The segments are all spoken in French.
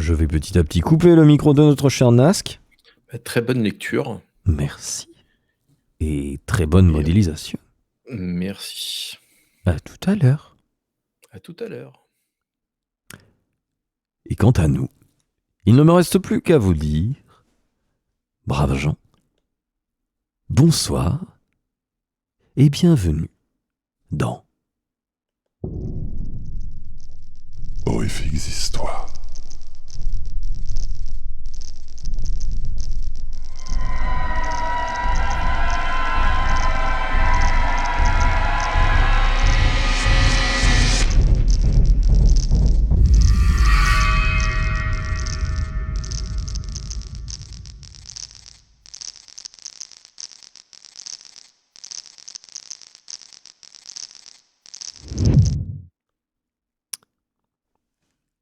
Je vais petit à petit couper le micro de notre cher Nask. Très bonne lecture. Merci. Et très bonne modélisation. Merci. À tout à l'heure. À tout à l'heure. Et quant à nous, il ne me reste plus qu'à vous dire, braves gens, bonsoir et bienvenue dans Horrifiques histoires.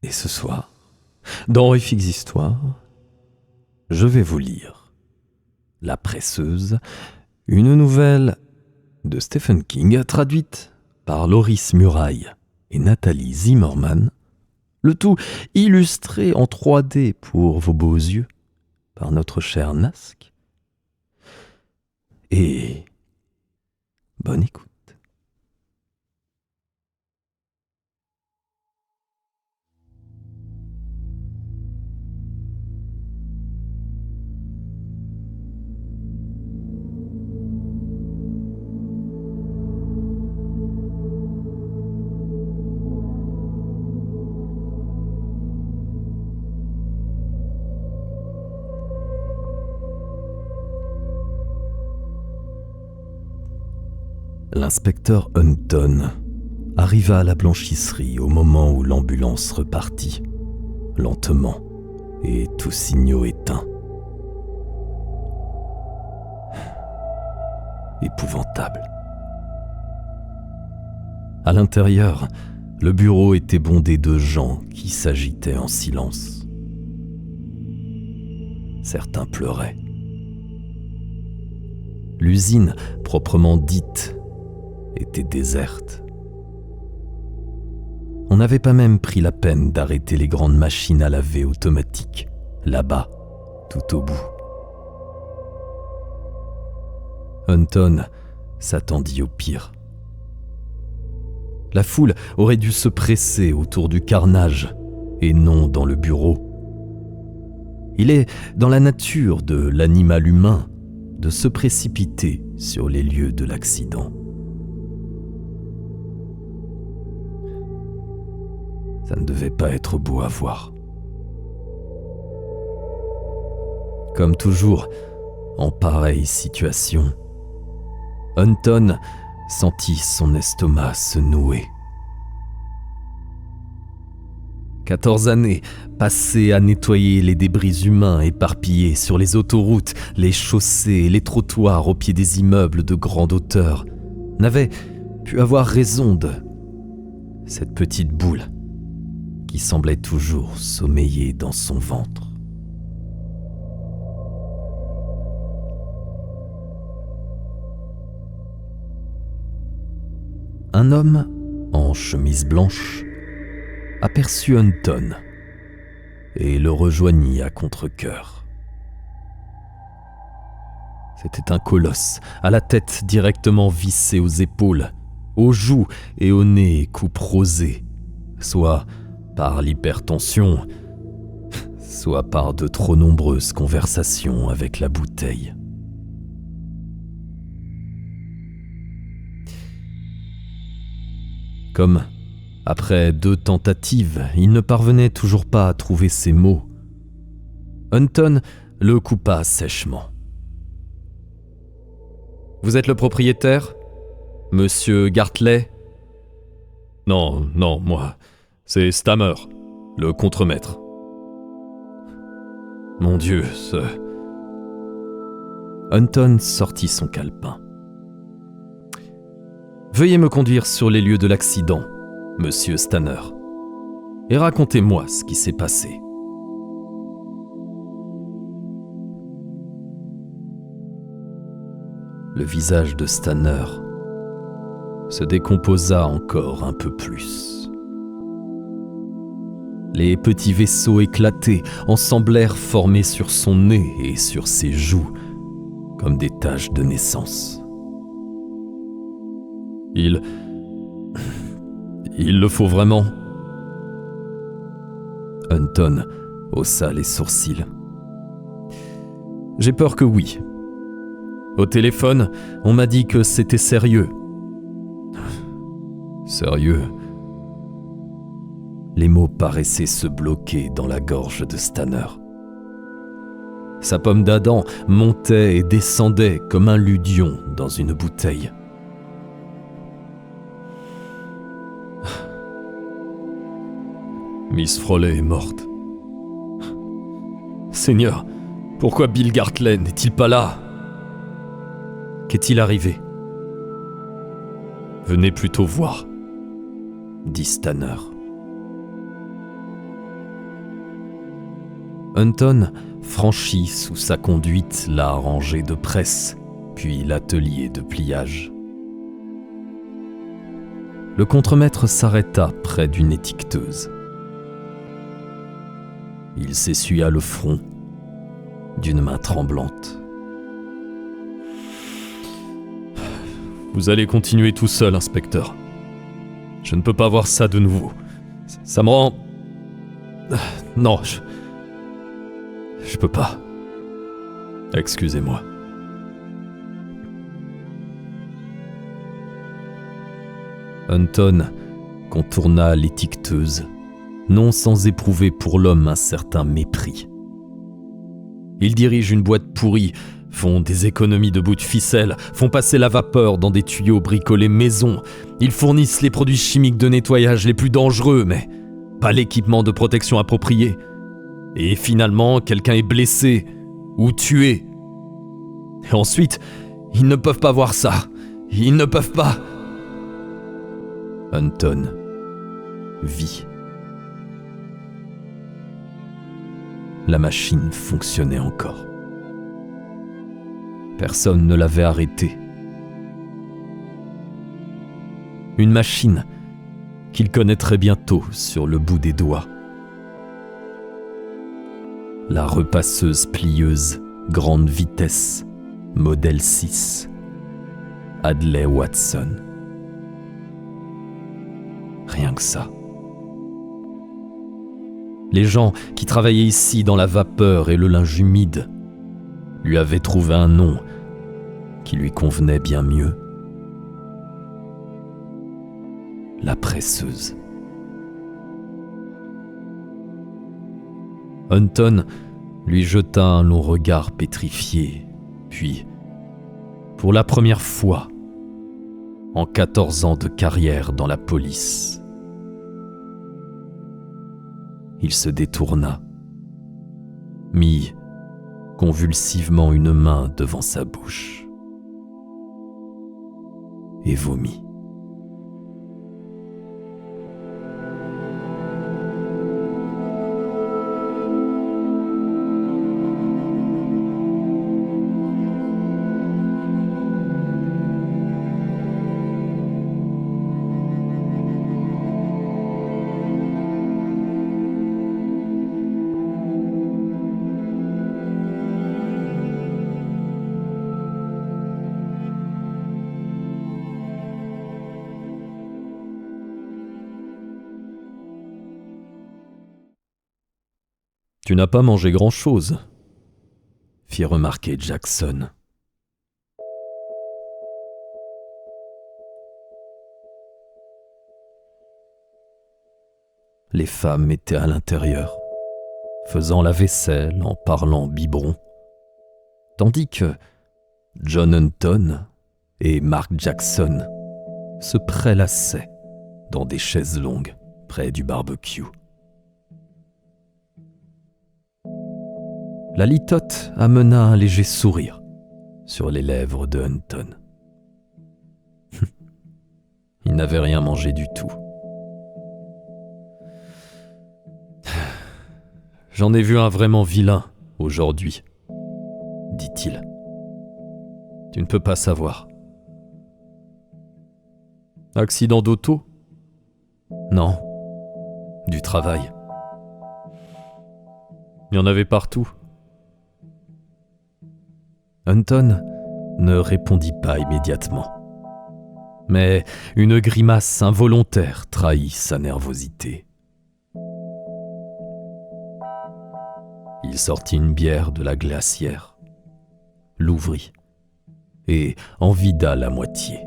Et ce soir, dans Horrifiques Histoires, je vais vous lire La Presseuse, une nouvelle de Stephen King traduite par Loris Muraille et Nathalie Zimmerman, le tout illustré en 3D pour vos beaux yeux par notre cher Nask. Et bonne écoute. L'inspecteur Hunton arriva à la blanchisserie au moment où l'ambulance repartit, lentement et tous signaux éteints. Épouvantable. À l'intérieur, le bureau était bondé de gens qui s'agitaient en silence. Certains pleuraient. L'usine, proprement dite, était déserte. On n'avait pas même pris la peine d'arrêter les grandes machines à laver automatiques, là-bas, tout au bout. Hunton s'attendit au pire. La foule aurait dû se presser autour du carnage et non dans le bureau. Il est dans la nature de l'animal humain de se précipiter sur les lieux de l'accident. Ça ne devait pas être beau à voir. Comme toujours, en pareille situation, Hunton sentit son estomac se nouer. 14 années passées à nettoyer les débris humains éparpillés sur les autoroutes, les chaussées et les trottoirs au pied des immeubles de grande hauteur n'avaient pu avoir raison de cette petite boule qui semblait toujours sommeiller dans son ventre. Un homme en chemise blanche aperçut Hunton et le rejoignit à contre-cœur. C'était un colosse à la tête directement vissée aux épaules, aux joues et au nez coupe rosée, soit par l'hypertension, soit par de trop nombreuses conversations avec la bouteille. Comme, après 2 tentatives, il ne parvenait toujours pas à trouver ses mots, Hunton le coupa sèchement. « Vous êtes le propriétaire, monsieur Gartley ?»« Non, moi, c'est Stammer, le contremaître. » « Mon Dieu, ce... » Hunton sortit son calepin. « Veuillez me conduire sur les lieux de l'accident, monsieur Stanner, et racontez-moi ce qui s'est passé. » Le visage de Stanner se décomposa encore un peu plus. Les petits vaisseaux éclatés en semblèrent formés sur son nez et sur ses joues, comme des taches de naissance. Il le faut vraiment. Hunton haussa les sourcils. J'ai peur que oui. Au téléphone, on m'a dit que c'était sérieux. Sérieux? Les mots paraissaient se bloquer dans la gorge de Stanner. Sa pomme d'Adam montait et descendait comme un ludion dans une bouteille. Miss Froley est morte. Seigneur, pourquoi Bill Gartley n'est-il pas là? Qu'est-il arrivé? Venez plutôt voir, dit Stanner. Hunton franchit sous sa conduite la rangée de presse, puis l'atelier de pliage. Le contremaître s'arrêta près d'une étiqueteuse. Il s'essuya le front d'une main tremblante. Vous allez continuer tout seul, inspecteur. Je ne peux pas voir ça de nouveau. Ça me rend... Non, je peux pas. Excusez-moi. Hunton contourna l'étiqueteuse, non sans éprouver pour l'homme un certain mépris. Ils dirigent une boîte pourrie, font des économies de bouts de ficelle, font passer la vapeur dans des tuyaux bricolés maison. Ils fournissent les produits chimiques de nettoyage les plus dangereux, mais pas l'équipement de protection approprié. Et finalement, quelqu'un est blessé ou tué. Et ensuite, ils ne peuvent pas voir ça. Ils ne peuvent pas. Hunton vit. La machine fonctionnait encore. Personne ne l'avait arrêtée. Une machine qu'il connaîtrait bientôt sur le bout des doigts. La repasseuse plieuse grande vitesse, modèle 6, Hadley Watson. Rien que ça. Les gens qui travaillaient ici dans la vapeur et le linge humide lui avaient trouvé un nom qui lui convenait bien mieux. La presseuse. Hunton lui jeta un long regard pétrifié, puis, pour la première fois, en 14 ans de carrière dans la police, il se détourna, mit convulsivement une main devant sa bouche et vomit. Tu n'as pas mangé grand-chose, fit remarquer Jackson. Les femmes étaient à l'intérieur, faisant la vaisselle en parlant biberon, tandis que John Hunton et Mark Jackson se prélassaient dans des chaises longues près du barbecue. La litote amena un léger sourire sur les lèvres de Hunton. Il n'avait rien mangé du tout. J'en ai vu un vraiment vilain aujourd'hui, dit-il. Tu ne peux pas savoir. Accident d'auto? Non, du travail. Il y en avait partout. Hunton ne répondit pas immédiatement. Mais une grimace involontaire trahit sa nervosité. Il sortit une bière de la glacière, l'ouvrit et en vida la moitié.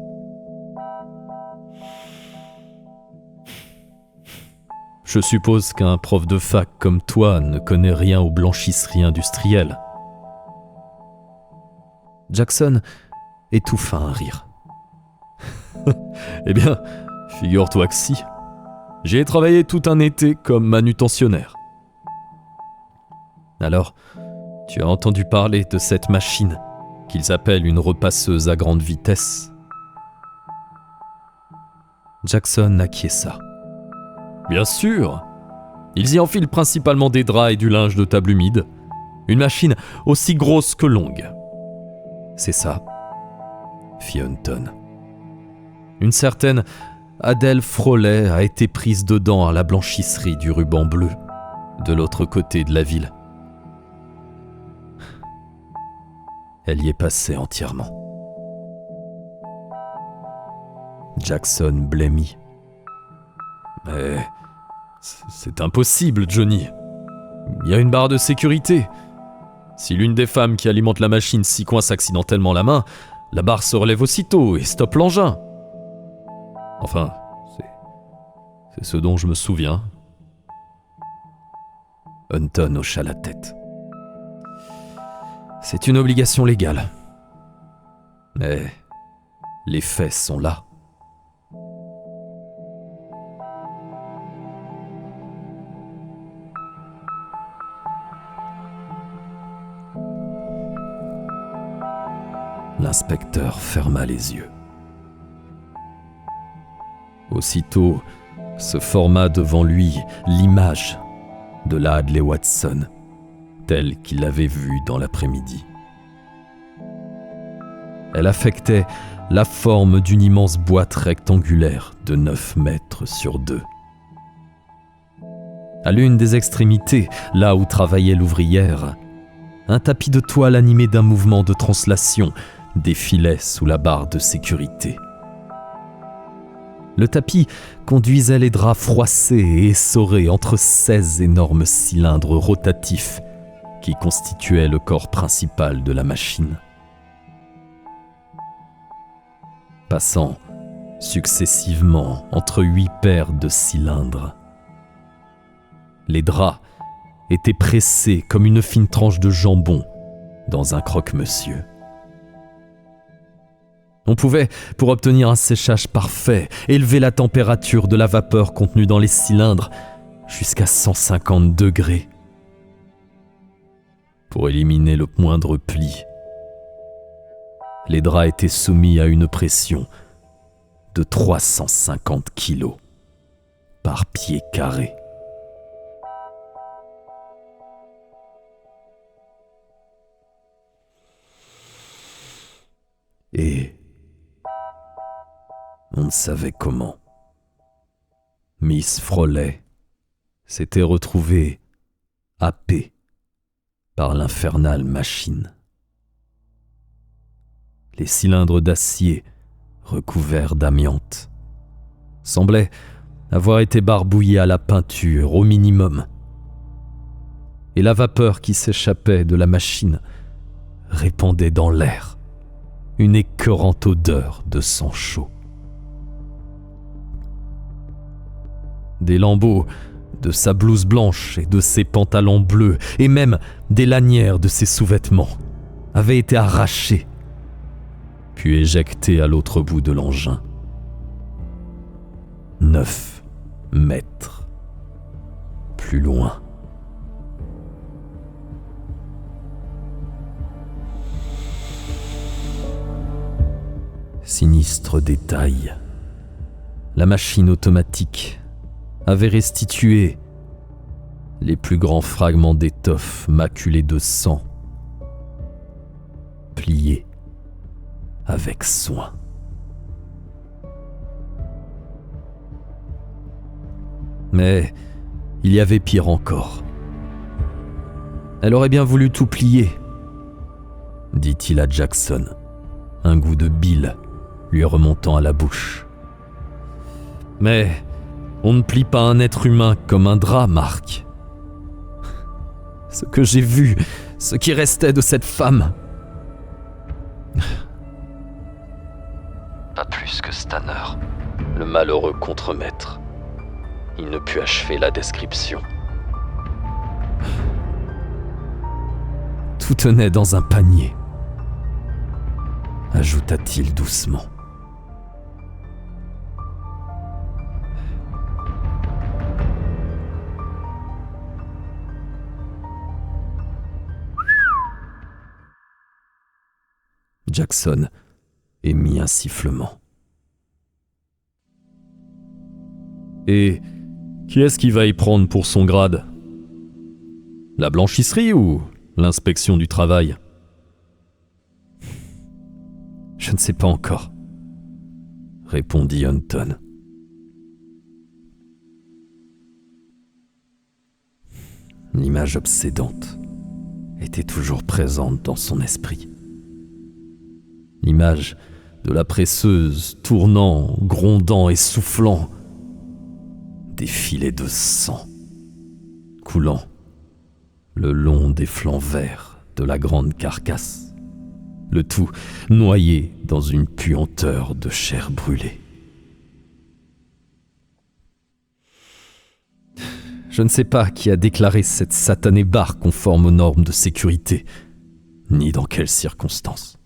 Je suppose qu'un prof de fac comme toi ne connaît rien aux blanchisseries industrielles. Jackson étouffa un rire. Eh bien, figure-toi que si. J'y ai travaillé tout un été comme manutentionnaire. Alors, tu as entendu parler de cette machine qu'ils appellent une repasseuse à grande vitesse. Jackson acquiesça. Bien sûr. Ils y enfilent principalement des draps et du linge de table humide. Une machine aussi grosse que longue. C'est ça, fit Hunton. Une certaine Adèle Frollet a été prise dedans à la blanchisserie du ruban bleu, de l'autre côté de la ville. Elle y est passée entièrement. Jackson blêmit. Mais c'est impossible, Johnny. Il y a une barre de sécurité. Si l'une des femmes qui alimente la machine s'y coince accidentellement la main, la barre se relève aussitôt et stoppe l'engin. Enfin, c'est ce dont je me souviens. Hunton hocha la tête. C'est une obligation légale. Mais les faits sont là. L'inspecteur ferma les yeux. Aussitôt se forma devant lui l'image de la Hadley Watson, telle qu'il l'avait vue dans l'après-midi. Elle affectait la forme d'une immense boîte rectangulaire de 9 mètres sur 2. À l'une des extrémités, là où travaillait l'ouvrière, un tapis de toile animé d'un mouvement de translation défilait sous la barre de sécurité. Le tapis conduisait les draps froissés et essorés entre 16 énormes cylindres rotatifs qui constituaient le corps principal de la machine. Passant successivement entre 8 paires de cylindres, les draps étaient pressés comme une fine tranche de jambon dans un croque-monsieur. On pouvait, pour obtenir un séchage parfait, élever la température de la vapeur contenue dans les cylindres jusqu'à 150 degrés. Pour éliminer le moindre pli, les draps étaient soumis à une pression de 350 kilos par pied carré. Et on ne savait comment. Miss Frollet s'était retrouvée happée par l'infernale machine. Les cylindres d'acier recouverts d'amiante semblaient avoir été barbouillés à la peinture au minimum, et la vapeur qui s'échappait de la machine répandait dans l'air une écœurante odeur de sang chaud. Des lambeaux de sa blouse blanche et de ses pantalons bleus, et même des lanières de ses sous-vêtements, avaient été arrachés, puis éjectés à l'autre bout de l'engin. 9 mètres plus loin. Sinistre détail. La machine automatique avait restitué les plus grands fragments d'étoffe maculés de sang, pliés avec soin. Mais il y avait pire encore. Elle aurait bien voulu tout plier, dit-il à Jackson, un goût de bile lui remontant à la bouche. Mais on ne plie pas un être humain comme un drap, Mark. Ce que j'ai vu, ce qui restait de cette femme. Pas plus que Stanner, le malheureux contremaître. Il ne put achever la description. Tout tenait dans un panier, ajouta-t-il doucement. Jackson émit un sifflement. Et qui est-ce qui va y prendre pour son grade? La blanchisserie ou l'inspection du travail? Je ne sais pas encore, répondit Hunton. L'image obsédante était toujours présente dans son esprit. L'image de la presseuse tournant, grondant et soufflant. Des filets de sang coulant le long des flancs verts de la grande carcasse, le tout noyé dans une puanteur de chair brûlée. Je ne sais pas qui a déclaré cette satanée barre conforme aux normes de sécurité, ni dans quelles circonstances.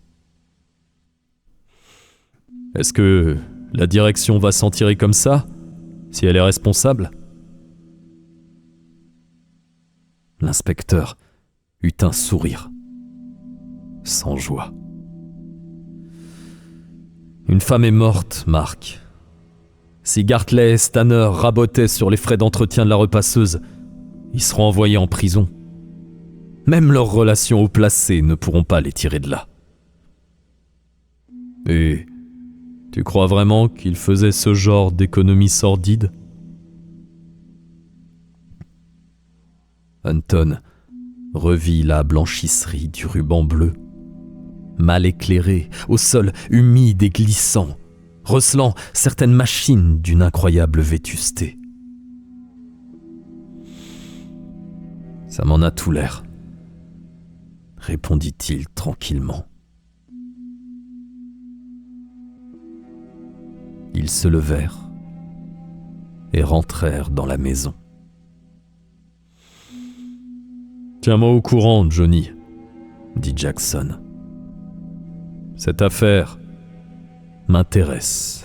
Est-ce que la direction va s'en tirer comme ça, si elle est responsable? L'inspecteur eut un sourire, sans joie. Une femme est morte, Mark. Si Gartley et Stanner rabotaient sur les frais d'entretien de la repasseuse, ils seront envoyés en prison. Même leurs relations haut placées ne pourront pas les tirer de là. Et tu crois vraiment qu'ils faisaient ce genre d'économie sordide? Hunton revit la blanchisserie du ruban bleu, mal éclairée, au sol humide et glissant, recelant certaines machines d'une incroyable vétusté. Ça m'en a tout l'air, répondit-il tranquillement. Ils se levèrent et rentrèrent dans la maison. « Tiens-moi au courant, Johnny, » dit Jackson. « Cette affaire m'intéresse. »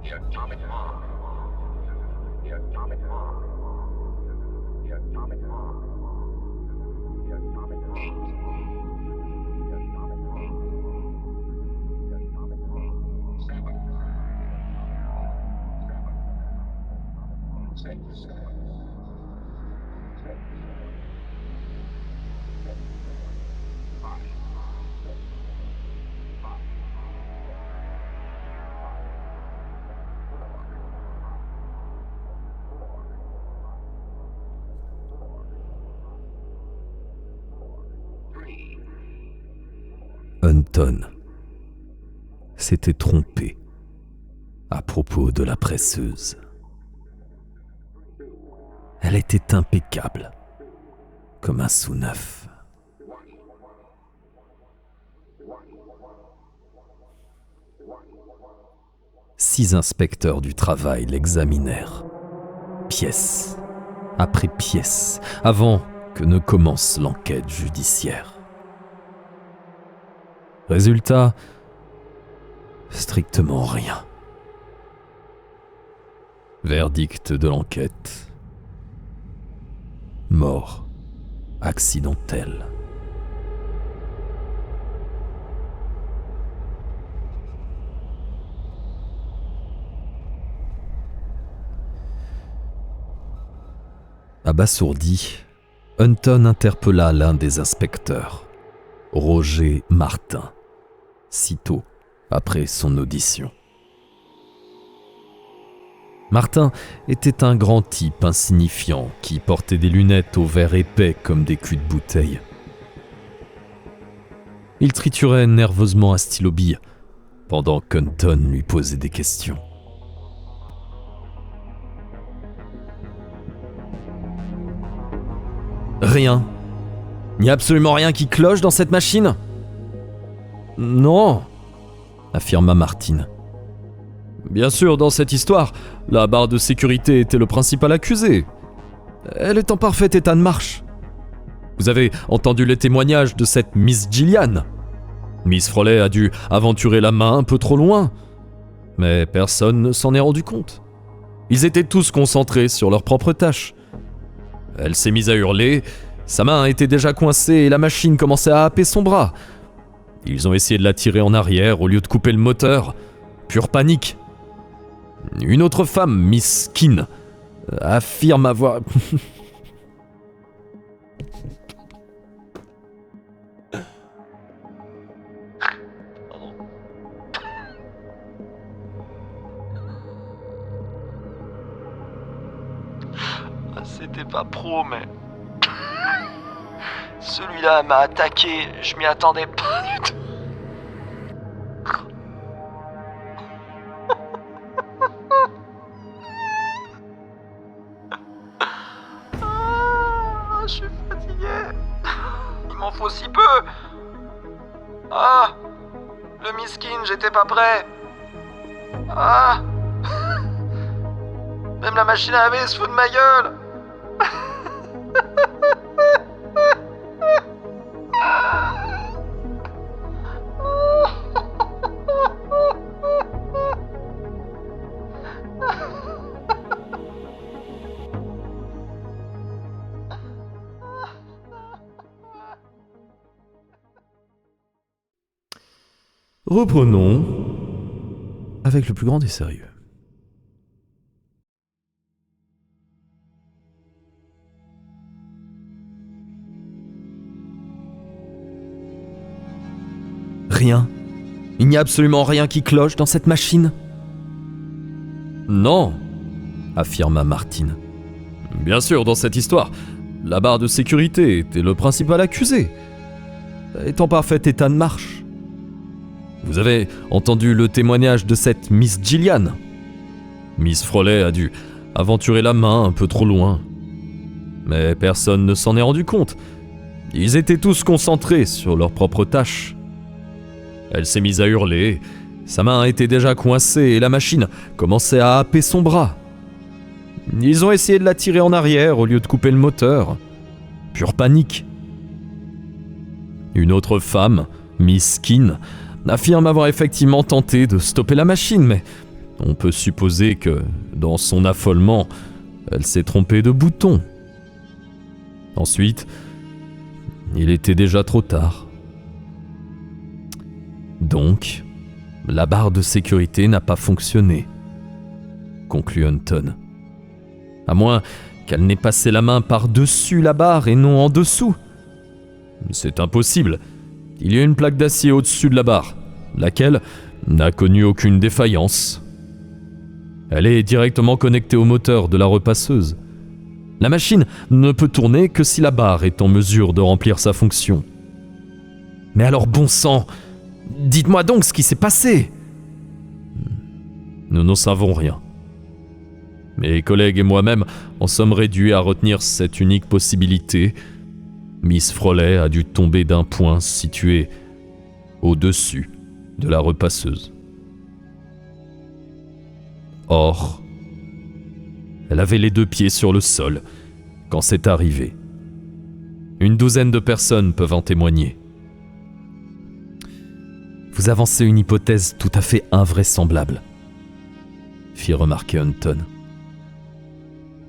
The atomic bomb. The atomic bomb. The atomic bomb. The atomic bomb. The atomic bomb. The atomic bomb. 7. 7. 6. 6. 5. 5. Hunton s'était trompé à propos de la presseuse. Elle était impeccable, comme un sous-neuf. 6 inspecteurs du travail l'examinèrent, pièce après pièce, avant que ne commence l'enquête judiciaire. Résultat, strictement rien. Verdict de l'enquête. Mort accidentelle. Abasourdi, Hunton interpella l'un des inspecteurs, Roger Martin, sitôt après son audition. Martin était un grand type insignifiant qui portait des lunettes aux verres épais comme des culs de bouteille. Il triturait nerveusement un stylo-bille pendant qu'Hunton lui posait des questions. Rien. Il n'y a absolument rien qui cloche dans cette machine ? Non, affirma Martine. Bien sûr, dans cette histoire, la barre de sécurité était le principal accusé. Elle est en parfait état de marche. Vous avez entendu les témoignages de cette Miss Gillian. Miss Frawley a dû aventurer la main un peu trop loin, mais personne ne s'en est rendu compte. Ils étaient tous concentrés sur leurs propres tâches. Elle s'est mise à hurler, sa main était déjà coincée et la machine commençait à happer son bras. Ils ont essayé de la tirer en arrière au lieu de couper le moteur. Pure panique. Une autre femme, Miss Keane, affirme avoir... C'était pas pro, mais... Celui-là m'a attaqué, je m'y attendais pas du tout. Je suis fatigué. Il m'en faut si peu. Ah, le miskin, j'étais pas prêt. Ah, même la machine à laver se fout de ma gueule. Reprenons avec le plus grand des sérieux. Rien. Il n'y a absolument rien qui cloche dans cette machine ? Non, affirma Martine. Bien sûr, dans cette histoire, la barre de sécurité était le principal accusé. Elle est en parfait état de marche. Vous avez entendu le témoignage de cette Miss Gillian. Miss Frawley a dû aventurer la main un peu trop loin. Mais personne ne s'en est rendu compte. Ils étaient tous concentrés sur leurs propres tâches. Elle s'est mise à hurler, sa main était déjà coincée et la machine commençait à happer son bras. Ils ont essayé de la tirer en arrière au lieu de couper le moteur. Pure panique. Une autre femme, Miss Keane, affirme avoir effectivement tenté de stopper la machine, mais on peut supposer que, dans son affolement, elle s'est trompée de bouton. Ensuite, il était déjà trop tard. Donc, la barre de sécurité n'a pas fonctionné, conclut Hunton. À moins qu'elle n'ait passé la main par-dessus la barre et non en dessous. C'est impossible. Il y a une plaque d'acier au-dessus de la barre, laquelle n'a connu aucune défaillance. Elle est directement connectée au moteur de la repasseuse. La machine ne peut tourner que si la barre est en mesure de remplir sa fonction. Mais alors, bon sang, dites-moi donc ce qui s'est passé. Nous n'en savons rien. Mes collègues et moi-même en sommes réduits à retenir cette unique possibilité. Miss Frawley a dû tomber d'un point situé au-dessus de la repasseuse. Or, elle avait les 2 pieds sur le sol quand c'est arrivé. Une douzaine de personnes peuvent en témoigner. Vous avancez une hypothèse tout à fait invraisemblable, fit remarquer Hunton.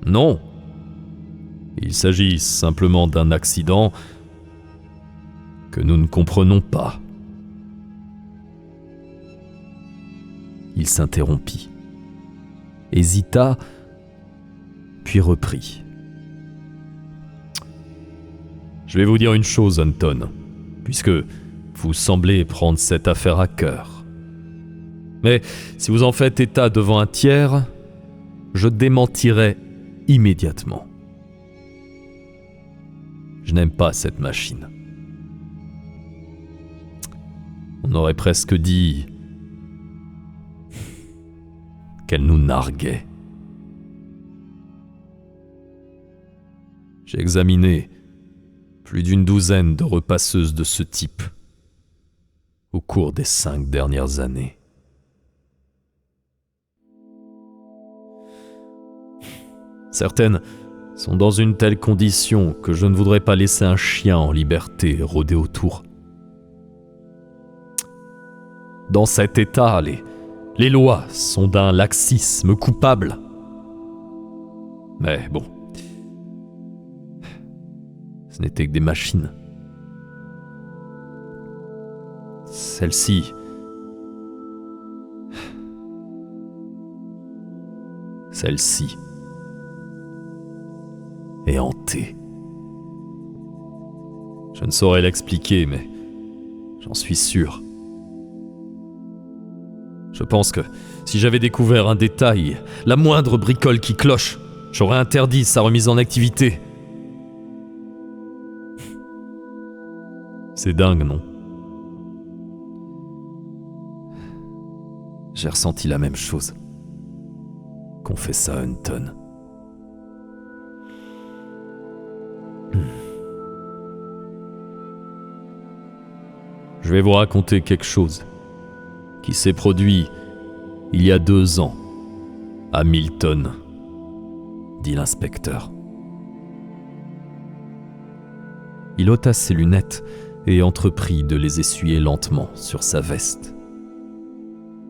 Non. Il s'agit simplement d'un accident que nous ne comprenons pas. Il s'interrompit, hésita, puis reprit. Je vais vous dire une chose, Hunton, puisque vous semblez prendre cette affaire à cœur. Mais si vous en faites état devant un tiers, je démentirai immédiatement. Je n'aime pas cette machine. On aurait presque dit qu'elle nous narguait. J'ai examiné plus d'une douzaine de repasseuses de ce type au cours des 5 dernières années. Certaines sont dans une telle condition que je ne voudrais pas laisser un chien en liberté rôder autour. Dans cet état, les lois sont d'un laxisme coupable. Mais bon, ce n'étaient que des machines. Celle-ci est hantée. Je ne saurais l'expliquer, mais j'en suis sûr. Je pense que si j'avais découvert un détail, la moindre bricole qui cloche, j'aurais interdit sa remise en activité. C'est dingue, non? J'ai ressenti la même chose. Confessa Hunton. Je vais vous raconter quelque chose qui s'est produit il y a 2 ans à Milton, dit l'inspecteur. Il ôta ses lunettes et entreprit de les essuyer lentement sur sa veste.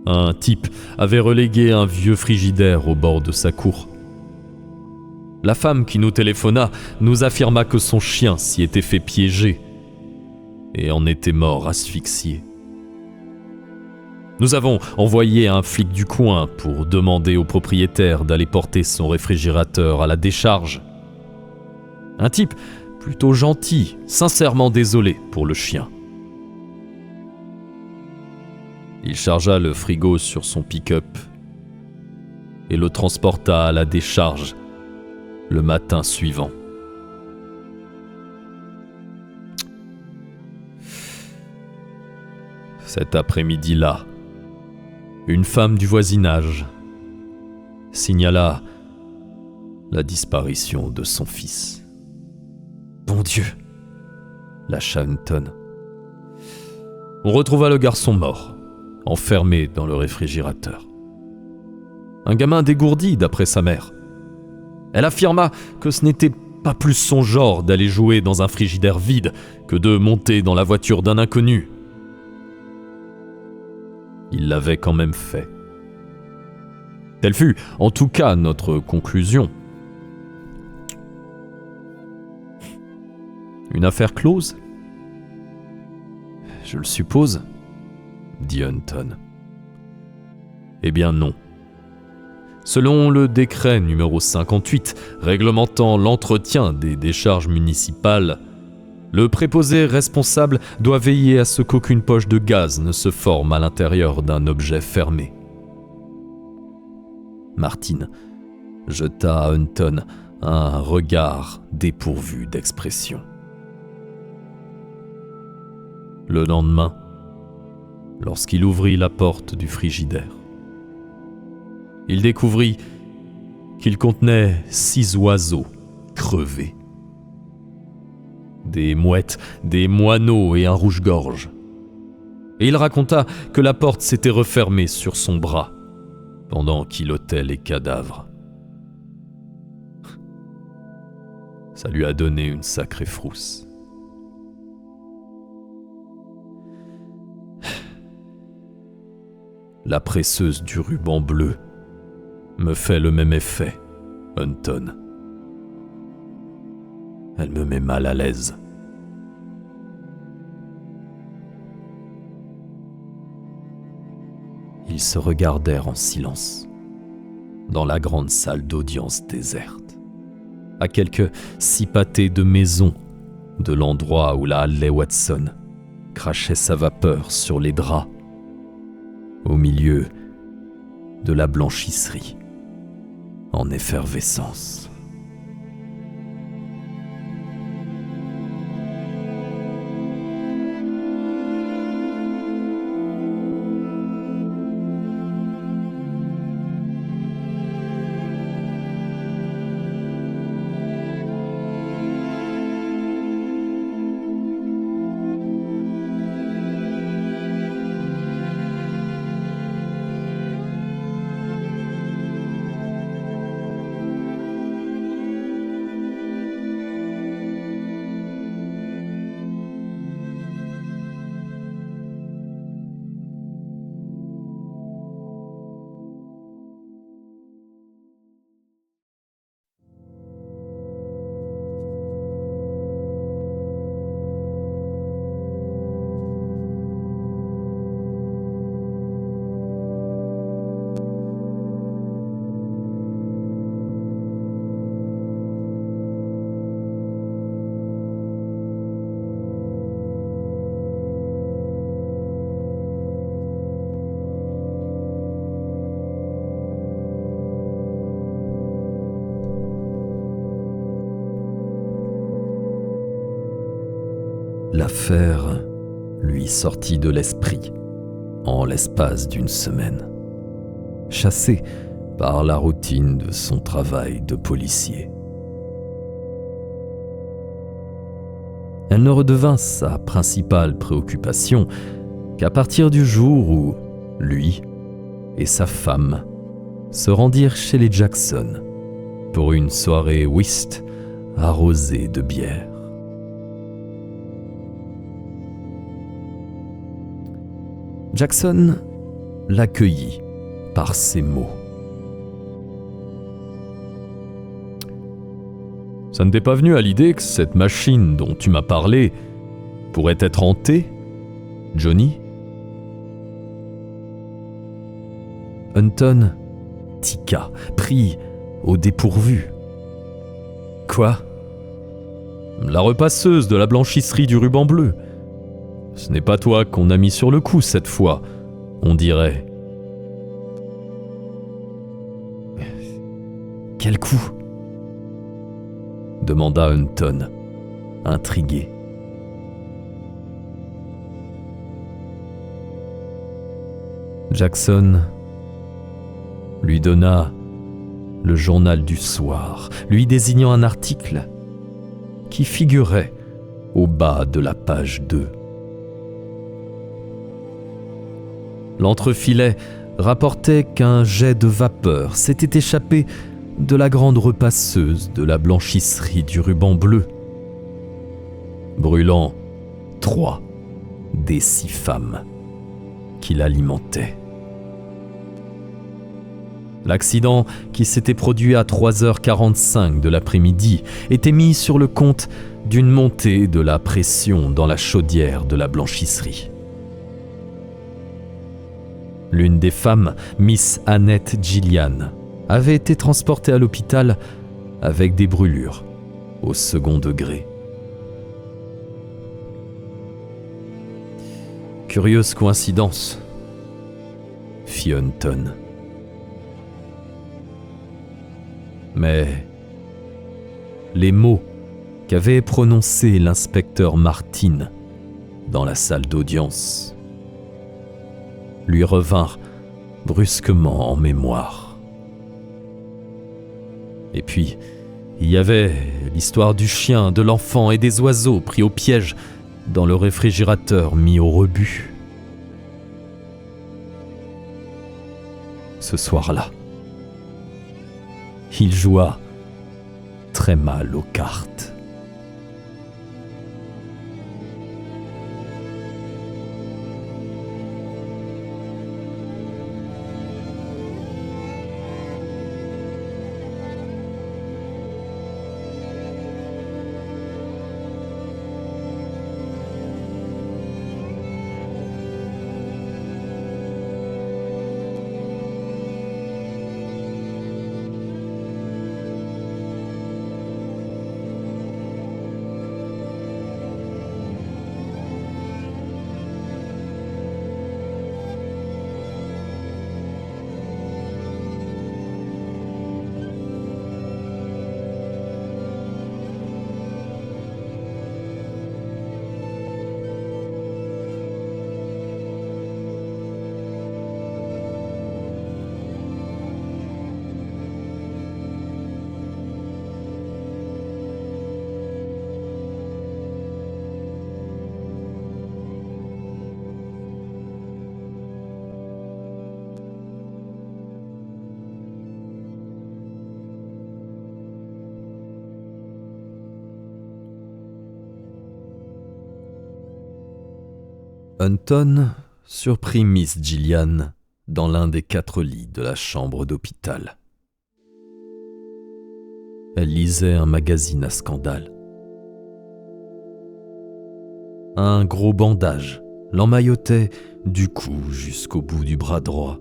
Un type avait relégué un vieux frigidaire au bord de sa cour. La femme qui nous téléphona nous affirma que son chien s'y était fait piéger et en était mort asphyxié. Nous avons envoyé un flic du coin pour demander au propriétaire d'aller porter son réfrigérateur à la décharge. Un type plutôt gentil, sincèrement désolé pour le chien. Il chargea le frigo sur son pick-up et le transporta à la décharge le matin suivant. Cet après-midi-là, une femme du voisinage signala la disparition de son fils. Bon Dieu, lâcha Hunton. On retrouva le garçon mort, enfermé dans le réfrigérateur. Un gamin dégourdi d'après sa mère. Elle affirma que ce n'était pas plus son genre d'aller jouer dans un frigidaire vide que de monter dans la voiture d'un inconnu. Il l'avait quand même fait. Telle fut, en tout cas, notre conclusion. Une affaire close ? Je le suppose, dit Hunton. Eh bien non. Selon le décret numéro 58 réglementant l'entretien des décharges municipales, le préposé responsable doit veiller à ce qu'aucune poche de gaz ne se forme à l'intérieur d'un objet fermé. Martin jeta à Hunton un regard dépourvu d'expression. Le lendemain, lorsqu'il ouvrit la porte du frigidaire, il découvrit qu'il contenait 6 oiseaux crevés. Des mouettes, des moineaux et un rouge-gorge. Et il raconta que la porte s'était refermée sur son bras pendant qu'il ôtait les cadavres. Ça lui a donné une sacrée frousse. La presseuse du ruban bleu me fait le même effet, Hunton. Elle me met mal à l'aise. Ils se regardèrent en silence, dans la grande salle d'audience déserte, à quelques 6 pâtés de maison de l'endroit où la Hadley Watson crachait sa vapeur sur les draps, au milieu de la blanchisserie en effervescence. L'affaire lui sortit de l'esprit en l'espace d'une semaine, chassé par la routine de son travail de policier. Elle ne redevint sa principale préoccupation qu'à partir du jour où lui et sa femme se rendirent chez les Jackson pour une soirée whist arrosée de bière. Jackson l'accueillit par ces mots. « Ça ne t'est pas venu à l'idée que cette machine dont tu m'as parlé pourrait être hantée, Johnny ?» Hunton tiqua, pris au dépourvu. « Quoi ? La repasseuse de la blanchisserie du ruban bleu. Ce n'est pas toi qu'on a mis sur le coup cette fois, on dirait. » « Quel coup ?» demanda Hunton, intrigué. Jackson lui donna le journal du soir, lui désignant un article qui figurait au bas de la page 2. L'entrefilet rapportait qu'un jet de vapeur s'était échappé de la grande repasseuse de la blanchisserie du ruban bleu, brûlant 3 des 6 femmes qui l'alimentaient. L'accident, qui s'était produit à 3h45 de l'après-midi, était mis sur le compte d'une montée de la pression dans la chaudière de la blanchisserie. L'une des femmes, Miss Annette Gillian, avait été transportée à l'hôpital avec des brûlures au second degré. Curieuse coïncidence, fit Hunton. Mais les mots qu'avait prononcés l'inspecteur Martin dans la salle d'audience lui revinrent brusquement en mémoire. Et puis, il y avait l'histoire du chien, de l'enfant et des oiseaux pris au piège dans le réfrigérateur mis au rebut. Ce soir-là, il joua très mal aux cartes. Hunton surprit Miss Gillian dans l'un des 4 lits de la chambre d'hôpital. Elle lisait un magazine à scandale. Un gros bandage l'emmaillotait du cou jusqu'au bout du bras droit.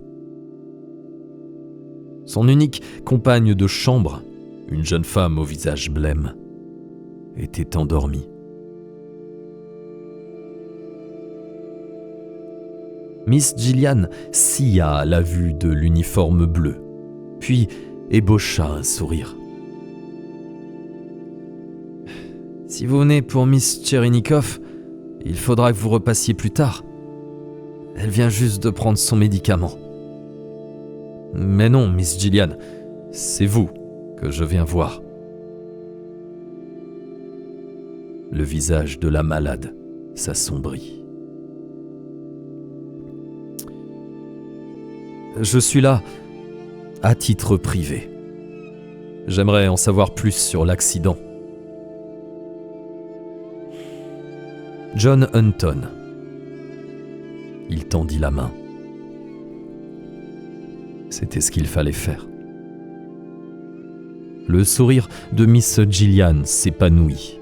Son unique compagne de chambre, une jeune femme au visage blême, était endormie. Miss Gillian scia à la vue de l'uniforme bleu, puis ébaucha un sourire. « Si vous venez pour Miss Tcherenikov, il faudra que vous repassiez plus tard. Elle vient juste de prendre son médicament. »« Mais non, Miss Gillian, c'est vous que je viens voir. » Le visage de la malade s'assombrit. Je suis là à titre privé. J'aimerais en savoir plus sur l'accident. John Hunton. Il tendit la main. C'était ce qu'il fallait faire. Le sourire de Miss Gillian s'épanouit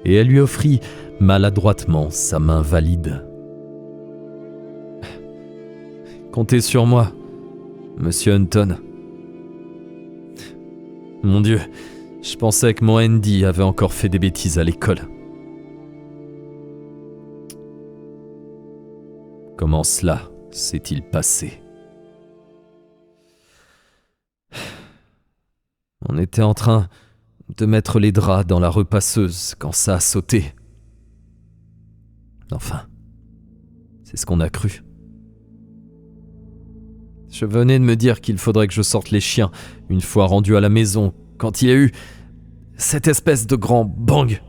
et elle lui offrit maladroitement sa main valide. Comptez sur moi, Monsieur Hunton. Mon Dieu, je pensais que mon Andy avait encore fait des bêtises à l'école. Comment cela s'est-il passé? On était en train de mettre les draps dans la repasseuse quand ça a sauté. Enfin, c'est ce qu'on a cru. Je venais de me dire qu'il faudrait que je sorte les chiens une fois rendu à la maison, quand il y a eu cette espèce de grand bang.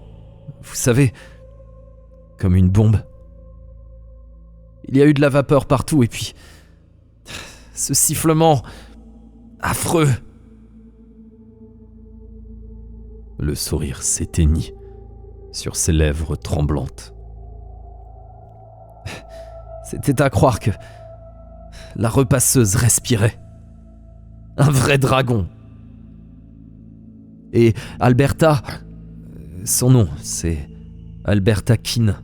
Vous savez, comme une bombe. Il y a eu de la vapeur partout et puis ce sifflement affreux. Le sourire s'éteignit sur ses lèvres tremblantes. C'était à croire que la repasseuse respirait. Un vrai dragon. Et Alberta, son nom, c'est Alberta Keane,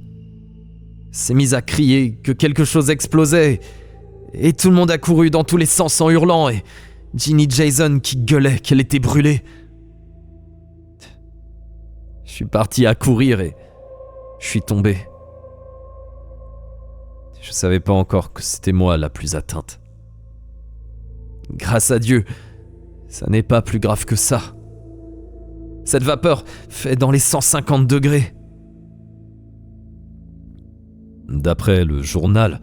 s'est mise à crier que quelque chose explosait. Et tout le monde a couru dans tous les sens en hurlant. Et Ginny Jason qui gueulait qu'elle était brûlée. Je suis parti à courir et je suis tombé. Je savais pas encore que c'était moi la plus atteinte. Grâce à Dieu, ça n'est pas plus grave que ça. Cette vapeur fait dans les 150 degrés. D'après le journal,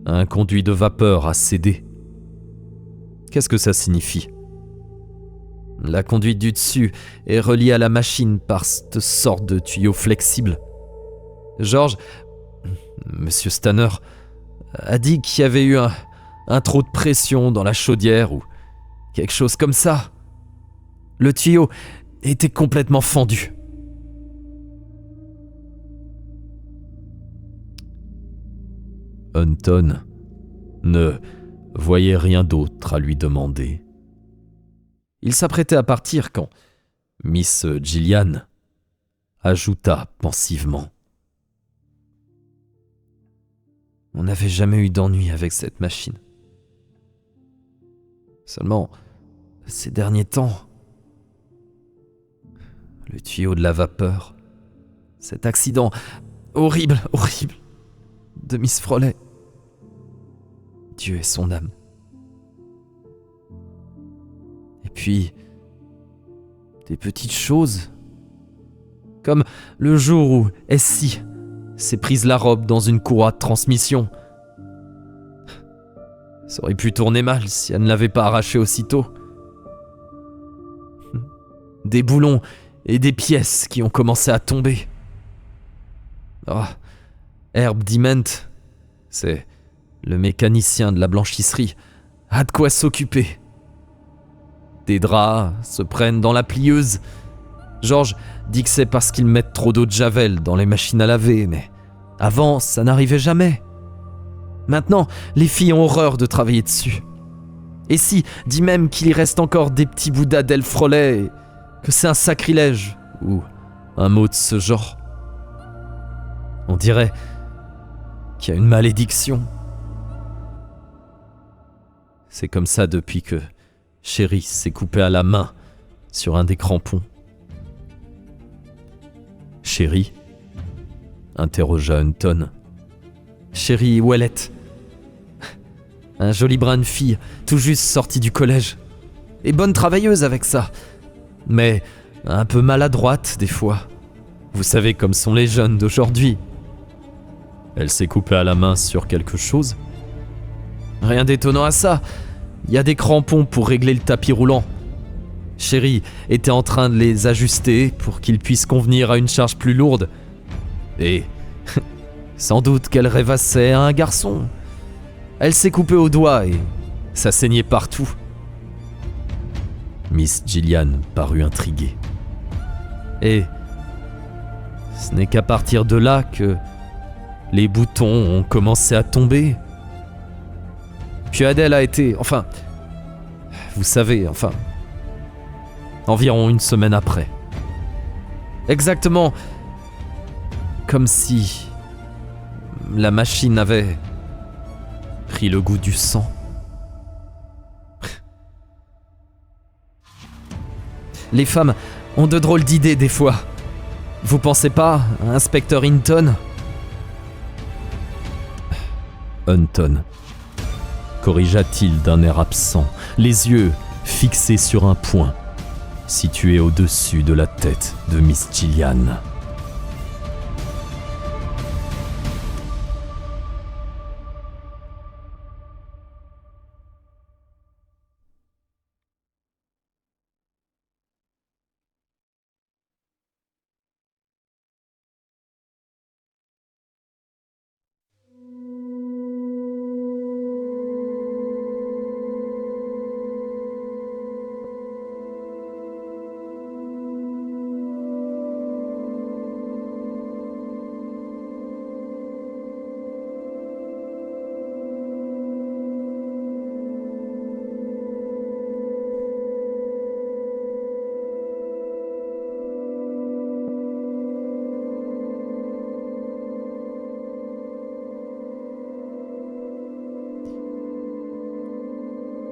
un conduit de vapeur a cédé. Qu'est-ce que ça signifie? La conduite du dessus est reliée à la machine par cette sorte de tuyau flexible. George, Monsieur Stanner, a dit qu'il y avait eu un trop de pression dans la chaudière ou quelque chose comme ça. Le tuyau était complètement fendu. Hunton ne voyait rien d'autre à lui demander. Il s'apprêtait à partir quand Miss Gillian ajouta pensivement: « On n'avait jamais eu d'ennui avec cette machine. Seulement, ces derniers temps, le tuyau de la vapeur, cet accident horrible de Miss Frawley. Dieu ait son âme. Et puis, des petites choses, comme le jour où Essie s'est prise la robe dans une courroie de transmission. Ça aurait pu tourner mal si elle ne l'avait pas arraché aussitôt. Des boulons et des pièces qui ont commencé à tomber. Herb Dement, c'est le mécanicien de la blanchisserie, a de quoi s'occuper. Des draps se prennent dans la plieuse. George dit que c'est parce qu'ils mettent trop d'eau de javel dans les machines à laver, mais avant, ça n'arrivait jamais. Maintenant, les filles ont horreur de travailler dessus. Et si dit même qu'il y reste encore des petits bouts d'Adèle Frawley, et que c'est un sacrilège, ou un mot de ce genre. On dirait qu'il y a une malédiction. C'est comme ça depuis que Sherry s'est coupée à la main sur un des crampons. Sherry interrogea Hunton. Sherry Ouellette. Un joli brin de fille, tout juste sortie du collège. Et bonne travailleuse avec ça. Mais un peu maladroite des fois. Vous savez comme sont les jeunes d'aujourd'hui. Elle s'est coupée à la main sur quelque chose? Rien d'étonnant à ça. Il y a des crampons pour régler le tapis roulant. Sherry était en train de les ajuster pour qu'ils puissent convenir à une charge plus lourde. Et sans doute qu'elle rêvassait à un garçon. Elle s'est coupée au doigt et ça saignait partout. Miss Gillian parut intriguée. Et ce n'est qu'à partir de là que les boutons ont commencé à tomber. Puis Adèle a été... vous savez, environ une semaine après. Exactement comme si la machine avait pris le goût du sang. Les femmes ont de drôles d'idées des fois. Vous pensez pas, inspecteur Hinton? Hunton, corrigea-t-il d'un air absent, les yeux fixés sur un point, situé au-dessus de la tête de Miss Gillian.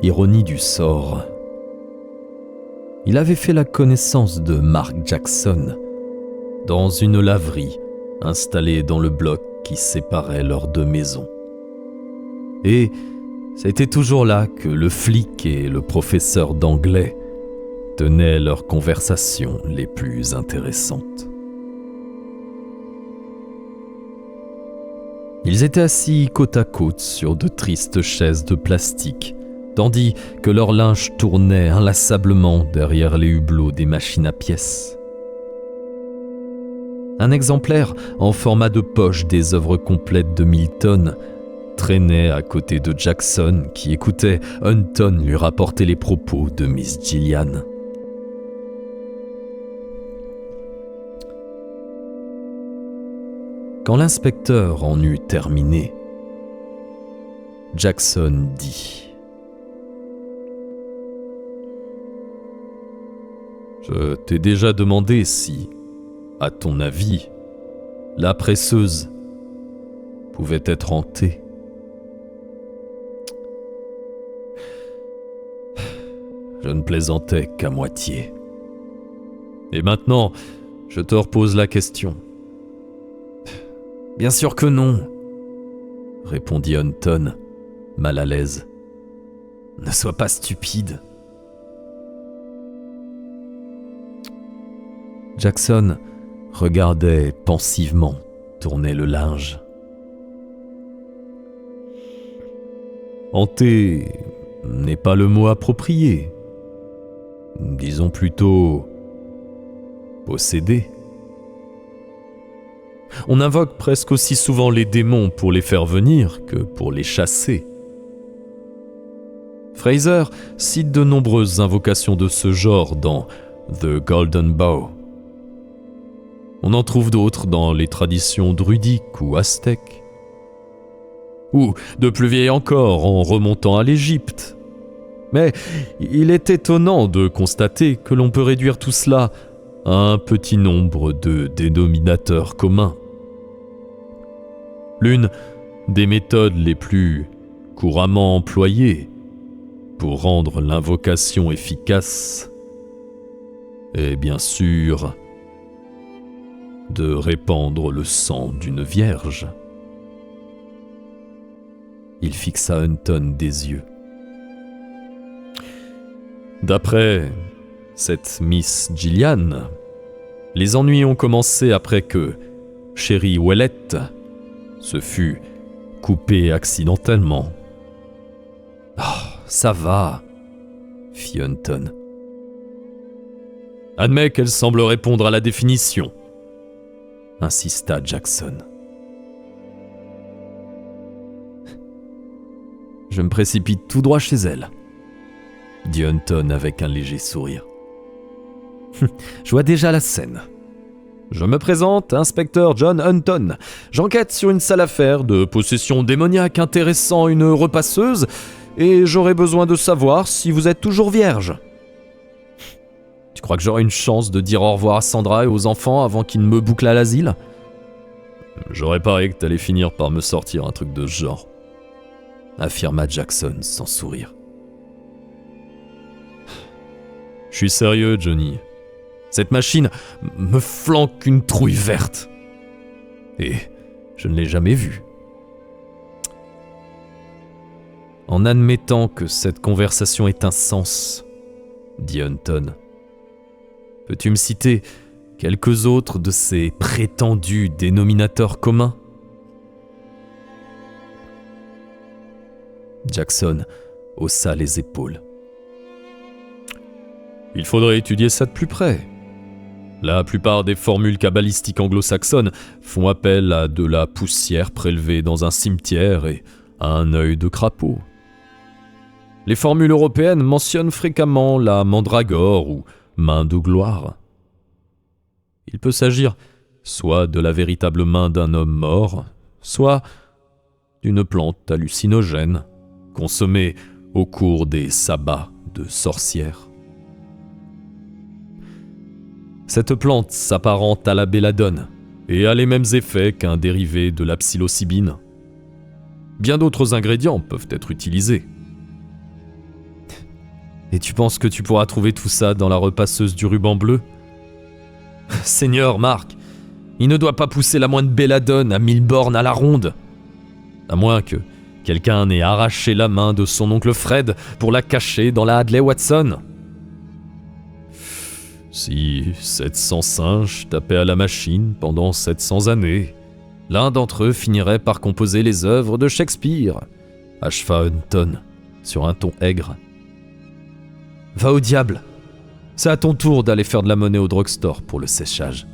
Ironie du sort. Il avait fait la connaissance de Mark Jackson dans une laverie installée dans le bloc qui séparait leurs deux maisons. Et c'était toujours là que le flic et le professeur d'anglais tenaient leurs conversations les plus intéressantes. Ils étaient assis côte à côte sur de tristes chaises de plastique tandis que leur linge tournait inlassablement derrière les hublots des machines à pièces. Un exemplaire en format de poche des œuvres complètes de Milton traînait à côté de Jackson qui écoutait Hunton lui rapporter les propos de Miss Gillian. Quand l'inspecteur en eut terminé, Jackson dit : « Je t'ai déjà demandé si, à ton avis, la presseuse pouvait être hantée. Je ne plaisantais qu'à moitié. Et maintenant, je te repose la question. » « Bien sûr que non, » répondit Hunton, mal à l'aise. « Ne sois pas stupide. » Jackson regardait pensivement tourner le linge. « Hanter n'est pas le mot approprié. Disons plutôt posséder. On invoque presque aussi souvent les démons pour les faire venir que pour les chasser. Fraser cite de nombreuses invocations de ce genre dans The Golden Bough. On en trouve d'autres dans les traditions druidiques ou aztèques. Ou, de plus vieilles encore, en remontant à l'Égypte. Mais il est étonnant de constater que l'on peut réduire tout cela à un petit nombre de dénominateurs communs. L'une des méthodes les plus couramment employées pour rendre l'invocation efficace est bien sûr de répandre le sang d'une vierge. Il fixa Hunton des yeux. D'après cette Miss Gillian, les ennuis ont commencé après que Chérie Ouellette se fut coupée accidentellement. « Oh, ça va, » fit Hunton. « Admets qu'elle semble répondre à la définition, » insista Jackson. « Je me précipite tout droit chez elle, » dit Hunton avec un léger sourire. « Je vois déjà la scène. Je me présente, inspecteur John Hunton. J'enquête sur une sale affaire de possession démoniaque intéressant une repasseuse et j'aurais besoin de savoir si vous êtes toujours vierge. Tu crois que j'aurai une chance de dire au revoir à Sandra et aux enfants avant qu'ils ne me bouclent à l'asile ? J'aurais parié que t'allais finir par me sortir un truc de ce genre, affirma Jackson sans sourire. Je suis sérieux, Johnny. Cette machine me flanque une trouille verte. Et je ne l'ai jamais vue. En admettant que cette conversation ait un sens, dit Hunton, peux-tu me citer quelques autres de ces prétendus dénominateurs communs ? Jackson haussa les épaules. Il faudrait étudier ça de plus près. La plupart des formules kabbalistiques anglo-saxonnes font appel à de la poussière prélevée dans un cimetière et à un œil de crapaud. Les formules européennes mentionnent fréquemment la mandragore ou main de gloire. Il peut s'agir soit de la véritable main d'un homme mort, soit d'une plante hallucinogène consommée au cours des sabbats de sorcières. Cette plante s'apparente à la belladone et a les mêmes effets qu'un dérivé de la psilocybine. Bien d'autres ingrédients peuvent être utilisés. Et tu penses que tu pourras trouver tout ça dans la repasseuse du ruban bleu ? Seigneur Mark, il ne doit pas pousser la moindre belladone à 1000 bornes à la ronde. À moins que quelqu'un n'ait arraché la main de son oncle Fred pour la cacher dans la Hadley Watson. Si 700 singes tapaient à la machine pendant 700 années, l'un d'entre eux finirait par composer les œuvres de Shakespeare, acheva Hunton, sur un ton aigre. « Va au diable! C'est à ton tour d'aller faire de la monnaie au drugstore pour le séchage. »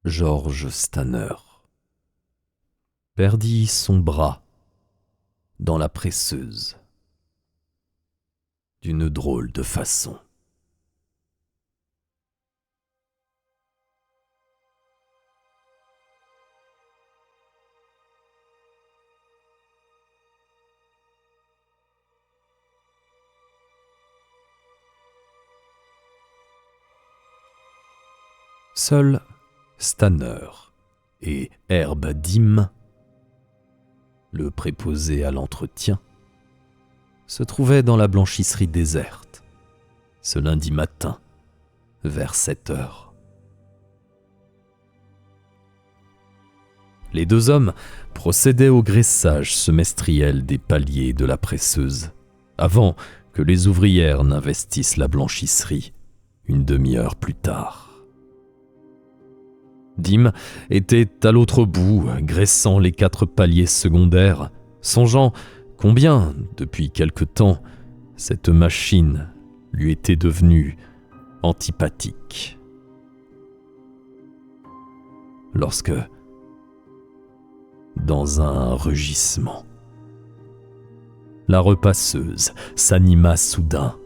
George Stanner perdit son bras dans la presseuse d'une drôle de façon. Seul Stanner et Herb Deem, le préposé à l'entretien, se trouvaient dans la blanchisserie déserte, ce lundi matin, vers 7 heures. Les deux hommes procédaient au graissage semestriel des paliers de la presseuse, avant que les ouvrières n'investissent la blanchisserie une demi-heure plus tard. Deem était à l'autre bout, graissant les 4 paliers secondaires, songeant combien, depuis quelque temps, cette machine lui était devenue antipathique. Lorsque, dans un rugissement, la repasseuse s'anima soudain.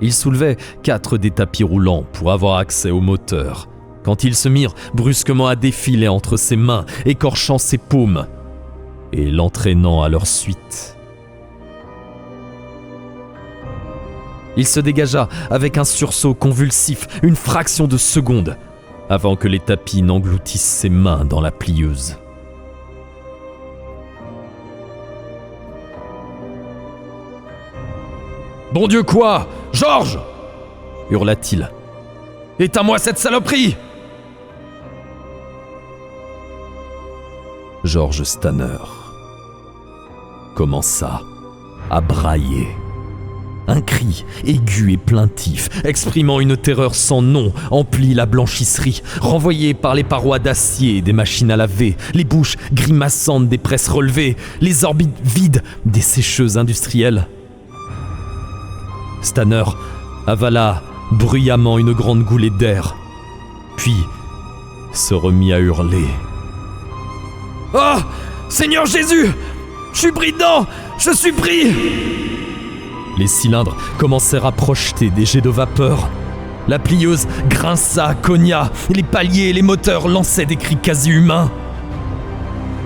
Il soulevait 4 des tapis roulants pour avoir accès au moteur, quand ils se mirent brusquement à défiler entre ses mains, écorchant ses paumes et l'entraînant à leur suite. Il se dégagea avec un sursaut convulsif, une fraction de seconde, avant que les tapis n'engloutissent ses mains dans la plieuse. « Bon Dieu quoi, Georges !» hurla-t-il. « Éteins-moi cette saloperie !» George Stanner commença à brailler. Un cri aigu et plaintif, exprimant une terreur sans nom, emplit la blanchisserie, renvoyé par les parois d'acier des machines à laver, les bouches grimaçantes des presses relevées, les orbites vides des sécheuses industrielles. Stanner avala bruyamment une grande goulée d'air, puis se remit à hurler. « Oh, Seigneur Jésus! Je suis pris dedans! Je suis pris !» Les cylindres commencèrent à projeter des jets de vapeur. La plieuse grinça, cogna, les paliers et les moteurs lançaient des cris quasi humains.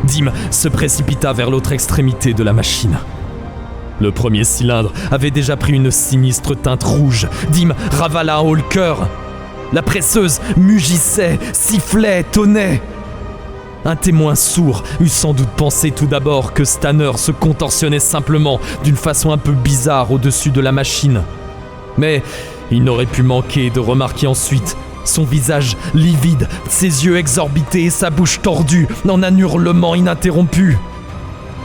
Deem se précipita vers l'autre extrémité de la machine. Le premier cylindre avait déjà pris une sinistre teinte rouge. Deem ravala un haut le cœur. La presseuse mugissait, sifflait, tonnait. Un témoin sourd eût sans doute pensé tout d'abord que Stanner se contorsionnait simplement d'une façon un peu bizarre au-dessus de la machine. Mais il n'aurait pu manquer de remarquer ensuite son visage livide, ses yeux exorbités et sa bouche tordue en un hurlement ininterrompu.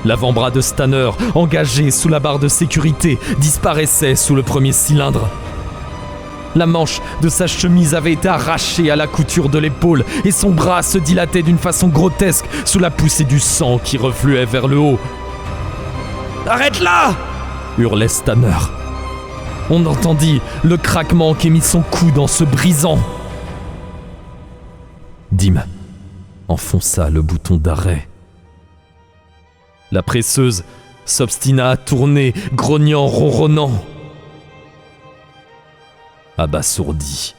L'avant-bras de Stanner, engagé sous la barre de sécurité, disparaissait sous le premier cylindre. La manche de sa chemise avait été arrachée à la couture de l'épaule et son bras se dilatait d'une façon grotesque sous la poussée du sang qui refluait vers le haut. « Arrête-la !» hurlait Stanner. On entendit le craquement qu'émit son coude en se brisant. Deem enfonça le bouton d'arrêt. La presseuse s'obstina à tourner, grognant, ronronnant. Abasourdi,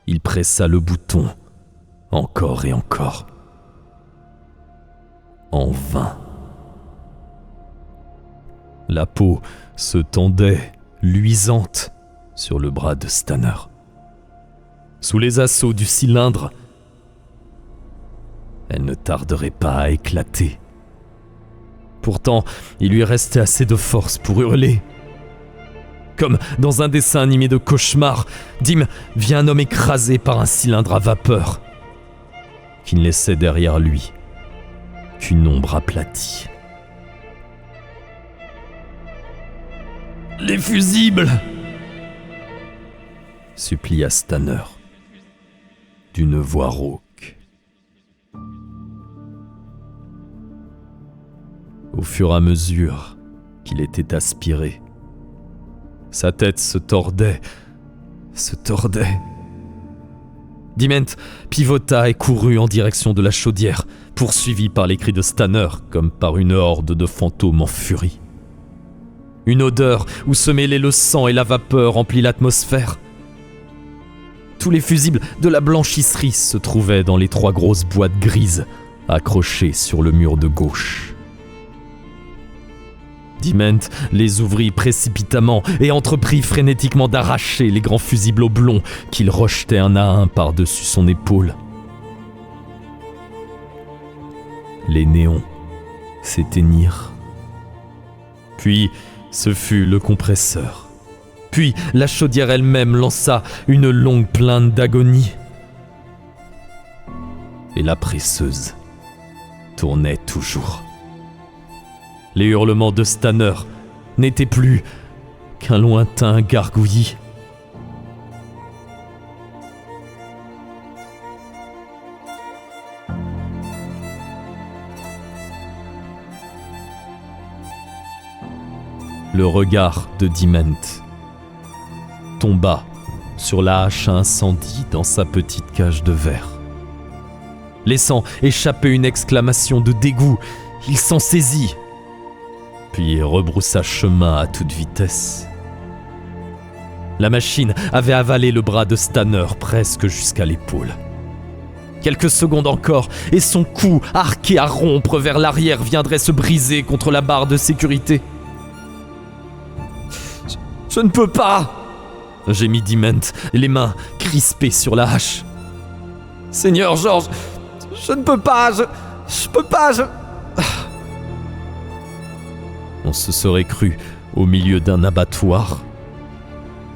il pressa le bouton, encore et encore. En vain. La peau se tendait, luisante sur le bras de Stanner. Sous les assauts du cylindre, elle ne tarderait pas à éclater. Pourtant, il lui restait assez de force pour hurler. Comme dans un dessin animé de cauchemar, Dim vit un homme écrasé par un cylindre à vapeur qui ne laissait derrière lui qu'une ombre aplatie. « Les fusibles !» supplia Stanner d'une voix rauque. Au fur et à mesure qu'il était aspiré, sa tête se tordait. Diment pivota et courut en direction de la chaudière, poursuivi par les cris de Stanner comme par une horde de fantômes en furie. Une odeur où se mêlaient le sang et la vapeur remplit l'atmosphère. Tous les fusibles de la blanchisserie se trouvaient dans les 3 grosses boîtes grises accrochées sur le mur de gauche. Diment les ouvrit précipitamment et entreprit frénétiquement d'arracher les grands fusibles oblongs qu'il rejetait un à un par-dessus son épaule. Les néons s'éteignirent. Puis ce fut le compresseur. Puis la chaudière elle-même lança une longue plainte d'agonie. Et la presseuse tournait toujours. Les hurlements de Stanner n'étaient plus qu'un lointain gargouillis. Le regard de Diment tomba sur la hache à incendie dans sa petite cage de verre. Laissant échapper une exclamation de dégoût, il s'en saisit, puis rebroussa chemin à toute vitesse. La machine avait avalé le bras de Stanner presque jusqu'à l'épaule. Quelques secondes encore, et son cou, arqué à rompre vers l'arrière, viendrait se briser contre la barre de sécurité. « Je ne peux pas !» gémit Diment, les mains crispées sur la hache. « Seigneur George, je ne peux pas, je peux pas, je... » On se serait cru au milieu d'un abattoir.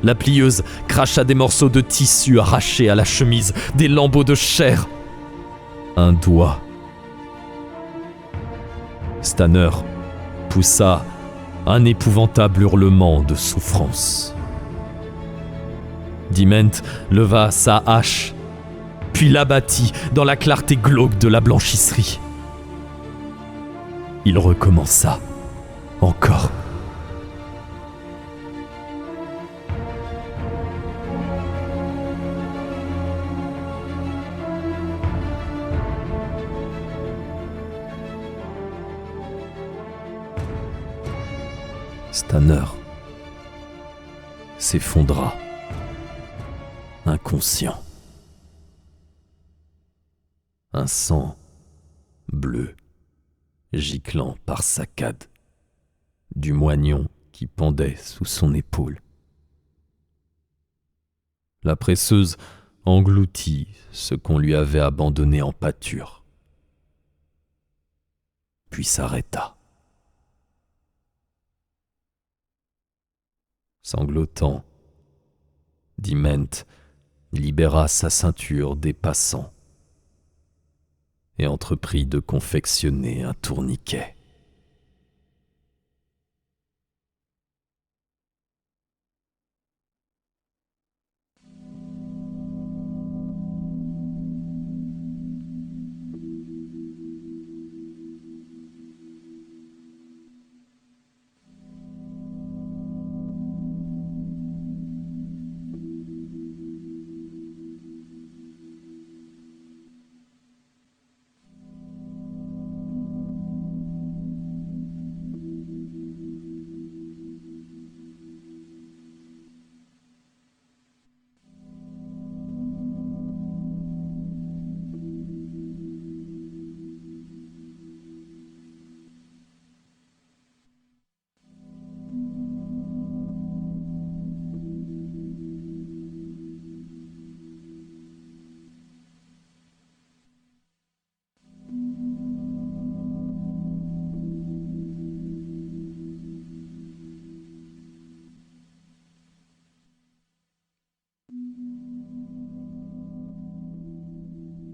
La plieuse cracha des morceaux de tissu arrachés à la chemise, des lambeaux de chair. Un doigt. Stanner poussa un épouvantable hurlement de souffrance. Diment leva sa hache, puis l'abattit dans la clarté glauque de la blanchisserie. Il recommença. Encore. Stanner s'effondra, inconscient. Un sang bleu giclant par saccades du moignon qui pendait sous son épaule. La presseuse engloutit ce qu'on lui avait abandonné en pâture, puis s'arrêta. Sanglotant, Diment libéra sa ceinture des passants et entreprit de confectionner un tourniquet.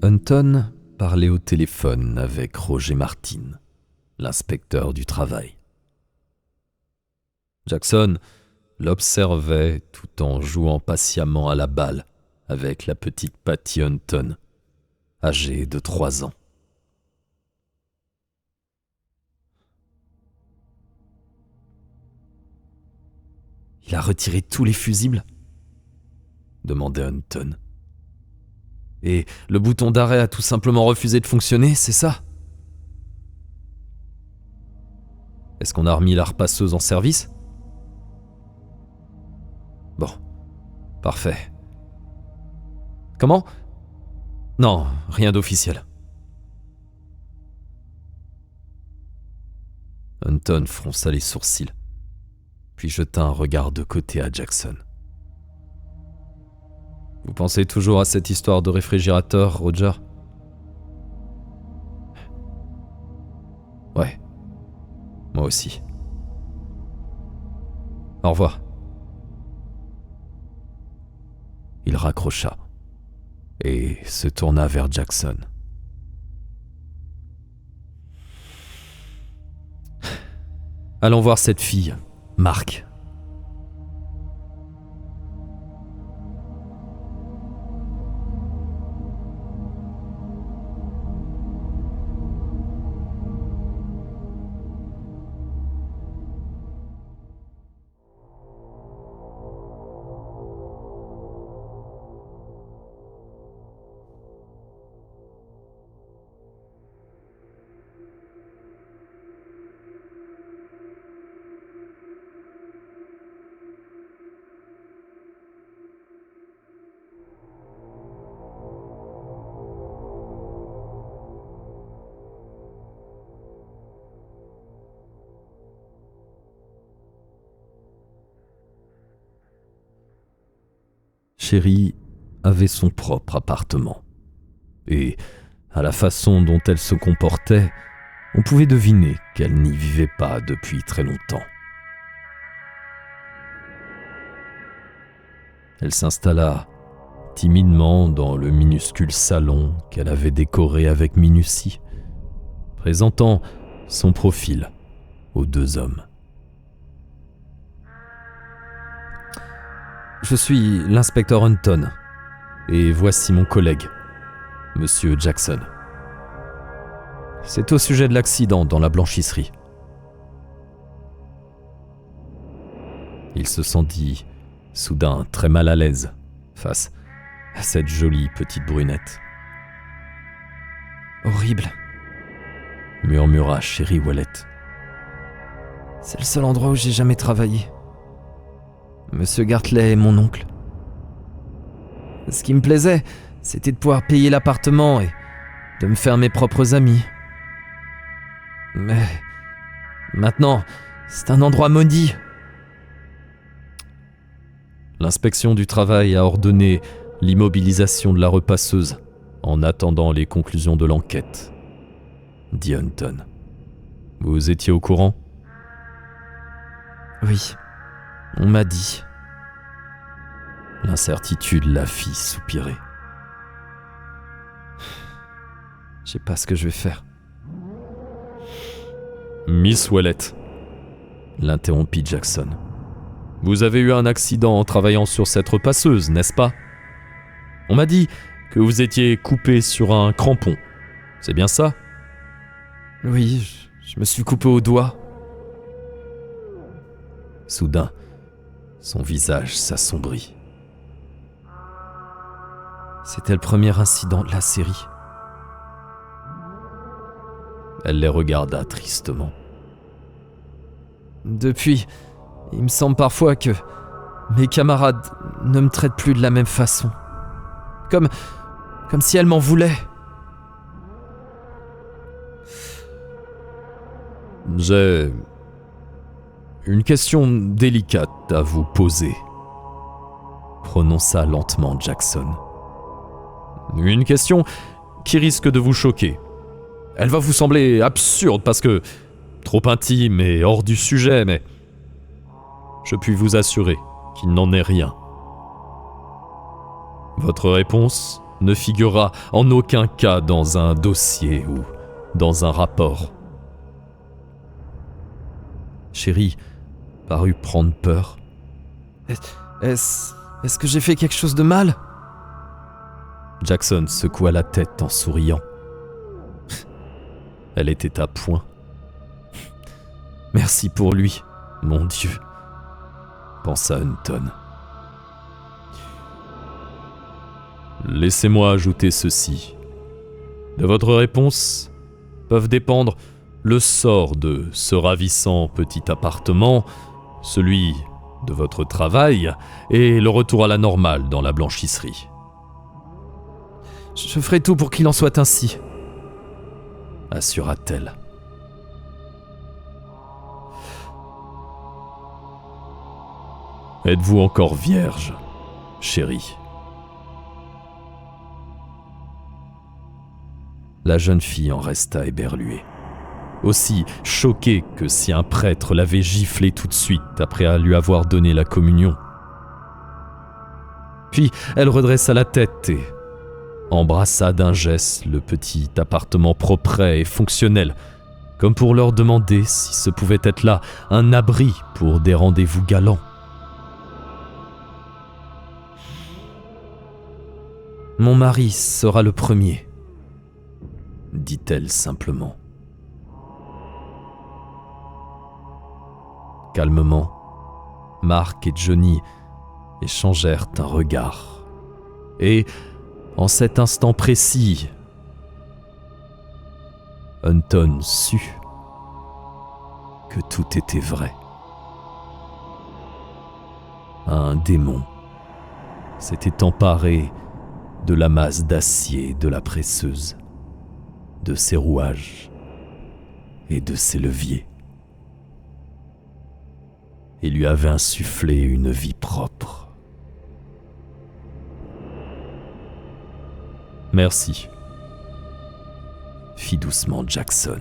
Hunton parlait au téléphone avec Roger Martin, l'inspecteur du travail. Jackson l'observait tout en jouant patiemment à la balle avec la petite Patty Hunton, âgée de 3 ans. « Il a retiré tous les fusibles ?» demandait Hunton. « Et le bouton d'arrêt a tout simplement refusé de fonctionner, c'est ça ? Est-ce qu'on a remis la repasseuse en service ? Bon, parfait. Comment ? Non, rien d'officiel. » Hunton fronça les sourcils, puis jeta un regard de côté à Jackson. « Vous pensez toujours à cette histoire de réfrigérateur, Roger ? » Ouais, moi aussi. Au revoir. Il raccrocha et se tourna vers Jackson. « Allons voir cette fille, Marc. » Chérie avait son propre appartement. Et, à la façon dont elle se comportait, on pouvait deviner qu'elle n'y vivait pas depuis très longtemps. Elle s'installa timidement dans le minuscule salon qu'elle avait décoré avec minutie, présentant son profil aux 2 hommes. Je suis l'inspecteur Hunton, et voici mon collègue, Monsieur Jackson. C'est au sujet de l'accident dans la blanchisserie. Il se sentit soudain très mal à l'aise face à cette jolie petite brunette. « Horrible !» murmura Chérie Wallet. « C'est le seul endroit où j'ai jamais travaillé. Monsieur Gartley est mon oncle. Ce qui me plaisait, c'était de pouvoir payer l'appartement et de me faire mes propres amis. Mais maintenant, c'est un endroit maudit. » L'inspection du travail a ordonné l'immobilisation de la repasseuse en attendant les conclusions de l'enquête, dit Hunton. Vous étiez au courant ? Oui. On m'a dit. L'incertitude la fit soupirer. Je sais pas ce que je vais faire. Miss Wallet, l'interrompit Jackson. Vous avez eu un accident en travaillant sur cette repasseuse, n'est-ce pas ? On m'a dit que vous étiez coupé sur un crampon. C'est bien ça ? Oui, je me suis coupé au doigt. Soudain, son visage s'assombrit. C'était le premier incident de la série. Elle les regarda tristement. Depuis, il me semble parfois que mes camarades ne me traitent plus de la même façon. Comme si elles m'en voulaient. J'ai une question délicate à vous poser, prononça lentement Jackson. Une question qui risque de vous choquer. Elle va vous sembler absurde parce que trop intime et hors du sujet, mais je puis vous assurer qu'il n'en est rien. Votre réponse ne figurera en aucun cas dans un dossier ou dans un rapport. Chérie parut prendre peur. Est-ce que j'ai fait quelque chose de mal ? Jackson secoua la tête en souriant. Elle était à point. Merci pour lui, mon Dieu, pensa Hunton. Laissez-moi ajouter ceci. De votre réponse peuvent dépendre le sort de ce ravissant petit appartement, celui de votre travail et le retour à la normale dans la blanchisserie. Je ferai tout pour qu'il en soit ainsi, assura-t-elle. Êtes-vous encore vierge, chérie ? La jeune fille en resta éberluée, aussi choquée que si un prêtre l'avait giflée tout de suite après lui avoir donné la communion. Puis elle redressa la tête et embrassa d'un geste le petit appartement propre et fonctionnel, comme pour leur demander si ce pouvait être là un abri pour des rendez-vous galants. « Mon mari sera le premier », dit-elle simplement. Calmement, Mark et Johnny échangèrent un regard. Et, en cet instant précis, Hunton sut que tout était vrai. Un démon s'était emparé de la masse d'acier de la presseuse, de ses rouages et de ses leviers, et lui avait insufflé une vie propre. « Merci », fit doucement Jackson.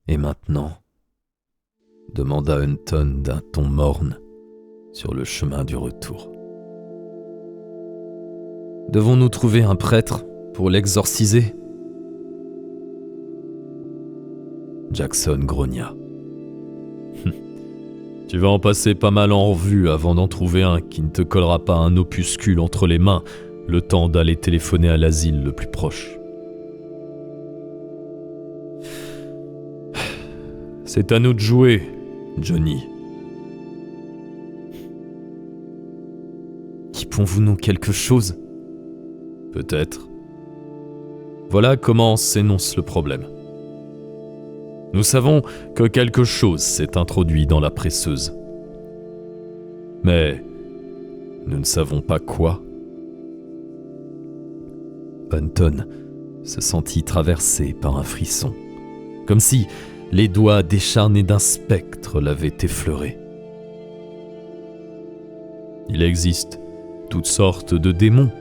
« Et maintenant ?» demanda Hunton d'un ton morne sur le chemin du retour. « Devons-nous trouver un prêtre pour l'exorciser ?» Jackson grogna. « Tu vas en passer pas mal en revue avant d'en trouver un qui ne te collera pas un opuscule entre les mains le temps d'aller téléphoner à l'asile le plus proche. » C'est à nous de jouer, Johnny. Typons-vous-nous quelque chose ? Peut-être. Voilà comment s'énonce le problème. Nous savons que quelque chose s'est introduit dans la presseuse. Mais nous ne savons pas quoi. Hunton se sentit traversé par un frisson, comme si les doigts décharnés d'un spectre l'avaient effleuré. Il existe toutes sortes de démons.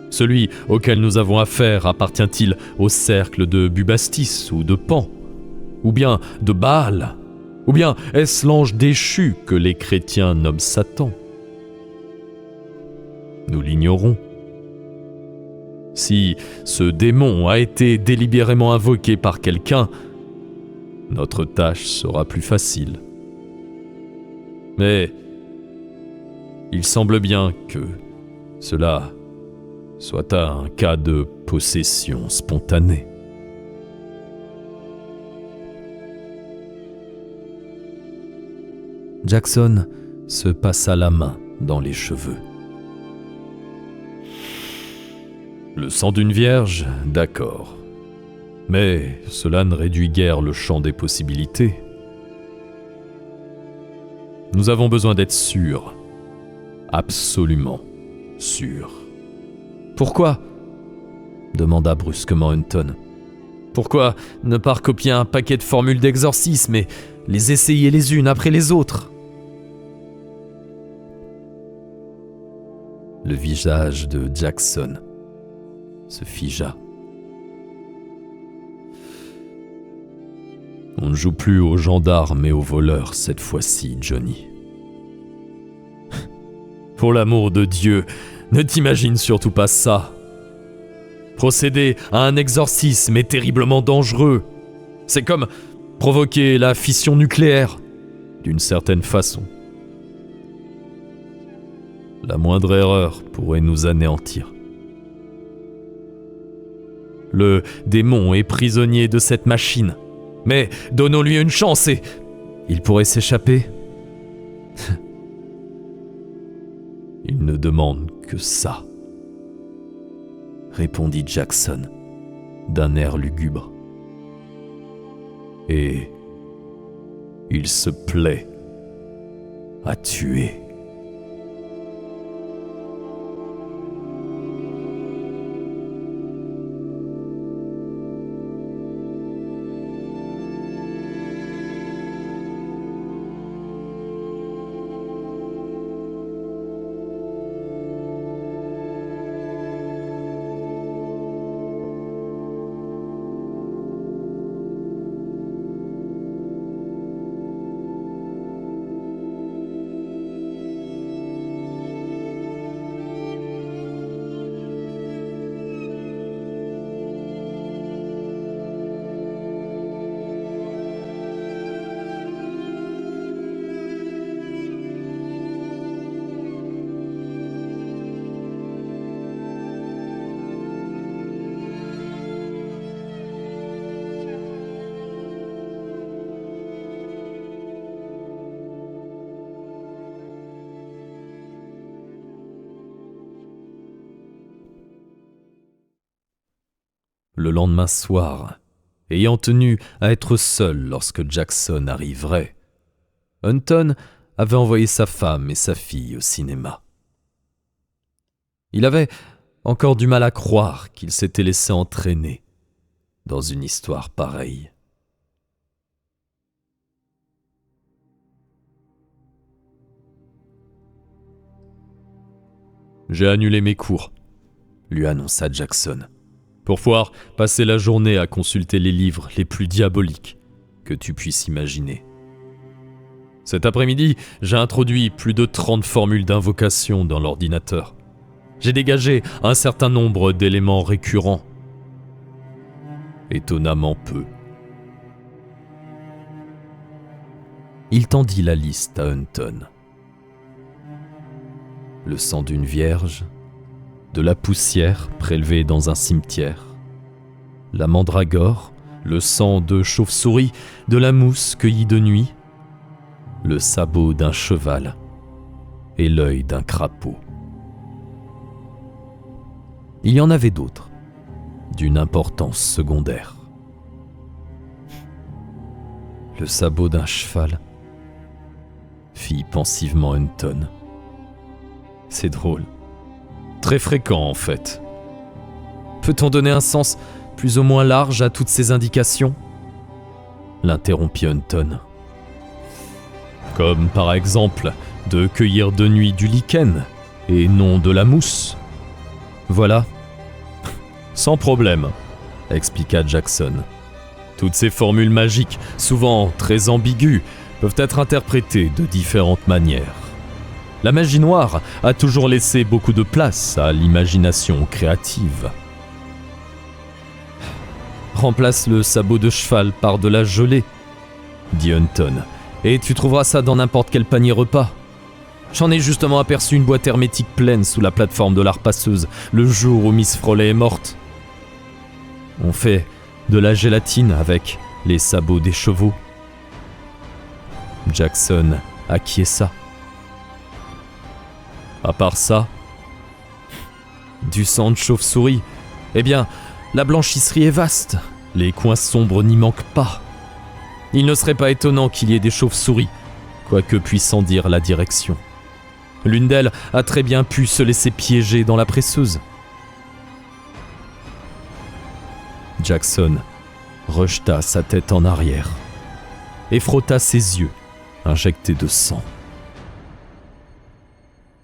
Celui auquel nous avons affaire appartient-il au cercle de Bubastis ou de Pan, ou bien de Baal, ou bien est-ce l'ange déchu que les chrétiens nomment Satan ? Nous l'ignorons. Si ce démon a été délibérément invoqué par quelqu'un, notre tâche sera plus facile. Mais il semble bien que Cela soit un cas de possession spontanée. Jackson se passa la main dans les cheveux. Le sang d'une vierge, d'accord. Mais cela ne réduit guère le champ des possibilités. Nous avons besoin d'être sûrs. Absolument sûrs. Pourquoi ? Demanda brusquement Hunton. Pourquoi ne pas recopier un paquet de formules d'exorcisme et les essayer les unes après les autres ? Le visage de Jackson se figea. On ne joue plus aux gendarmes et aux voleurs cette fois-ci, Johnny. Pour l'amour de Dieu, ne t'imagine surtout pas ça. Procéder à un exorcisme est terriblement dangereux. C'est comme provoquer la fission nucléaire, d'une certaine façon. La moindre erreur pourrait nous anéantir. Le démon est prisonnier de cette machine. Mais donnons-lui une chance et il pourrait s'échapper. Il ne demande que ça, répondit Jackson d'un air lugubre. Et il se plaît à tuer. Le lendemain soir, ayant tenu à être seul lorsque Jackson arriverait, Hunton avait envoyé sa femme et sa fille au cinéma. Il avait encore du mal à croire qu'il s'était laissé entraîner dans une histoire pareille. « J'ai annulé mes cours », lui annonça Jackson, pour pouvoir passer la journée à consulter les livres les plus diaboliques que tu puisses imaginer. Cet après-midi, j'ai introduit plus de 30 formules d'invocation dans l'ordinateur. J'ai dégagé un certain nombre d'éléments récurrents. Étonnamment peu. Il tendit la liste à Hunton. Le sang d'une vierge, de la poussière prélevée dans un cimetière, la mandragore, le sang de chauve-souris, de la mousse cueillie de nuit, le sabot d'un cheval et l'œil d'un crapaud. Il y en avait d'autres, d'une importance secondaire. Le sabot d'un cheval, fit pensivement Hunton. C'est drôle. Très fréquent, en fait. Peut-on donner un sens plus ou moins large à toutes ces indications ? L'interrompit Hunton. Comme par exemple de cueillir de nuit du lichen et non de la mousse. Voilà. Sans problème, expliqua Jackson. Toutes ces formules magiques, souvent très ambiguës, peuvent être interprétées de différentes manières. La magie noire a toujours laissé beaucoup de place à l'imagination créative. Remplace le sabot de cheval par de la gelée, dit Hunton, et tu trouveras ça dans n'importe quel panier repas. J'en ai justement aperçu une boîte hermétique pleine sous la plateforme de la repasseuse le jour où Miss Frawley est morte. On fait de la gélatine avec les sabots des chevaux. Jackson acquiesça. À part ça, du sang de chauve-souris. Eh bien, la blanchisserie est vaste. Les coins sombres n'y manquent pas. Il ne serait pas étonnant qu'il y ait des chauves-souris, quoi que puisse en dire la direction. L'une d'elles a très bien pu se laisser piéger dans la presseuse. Jackson rejeta sa tête en arrière et frotta ses yeux, injectés de sang.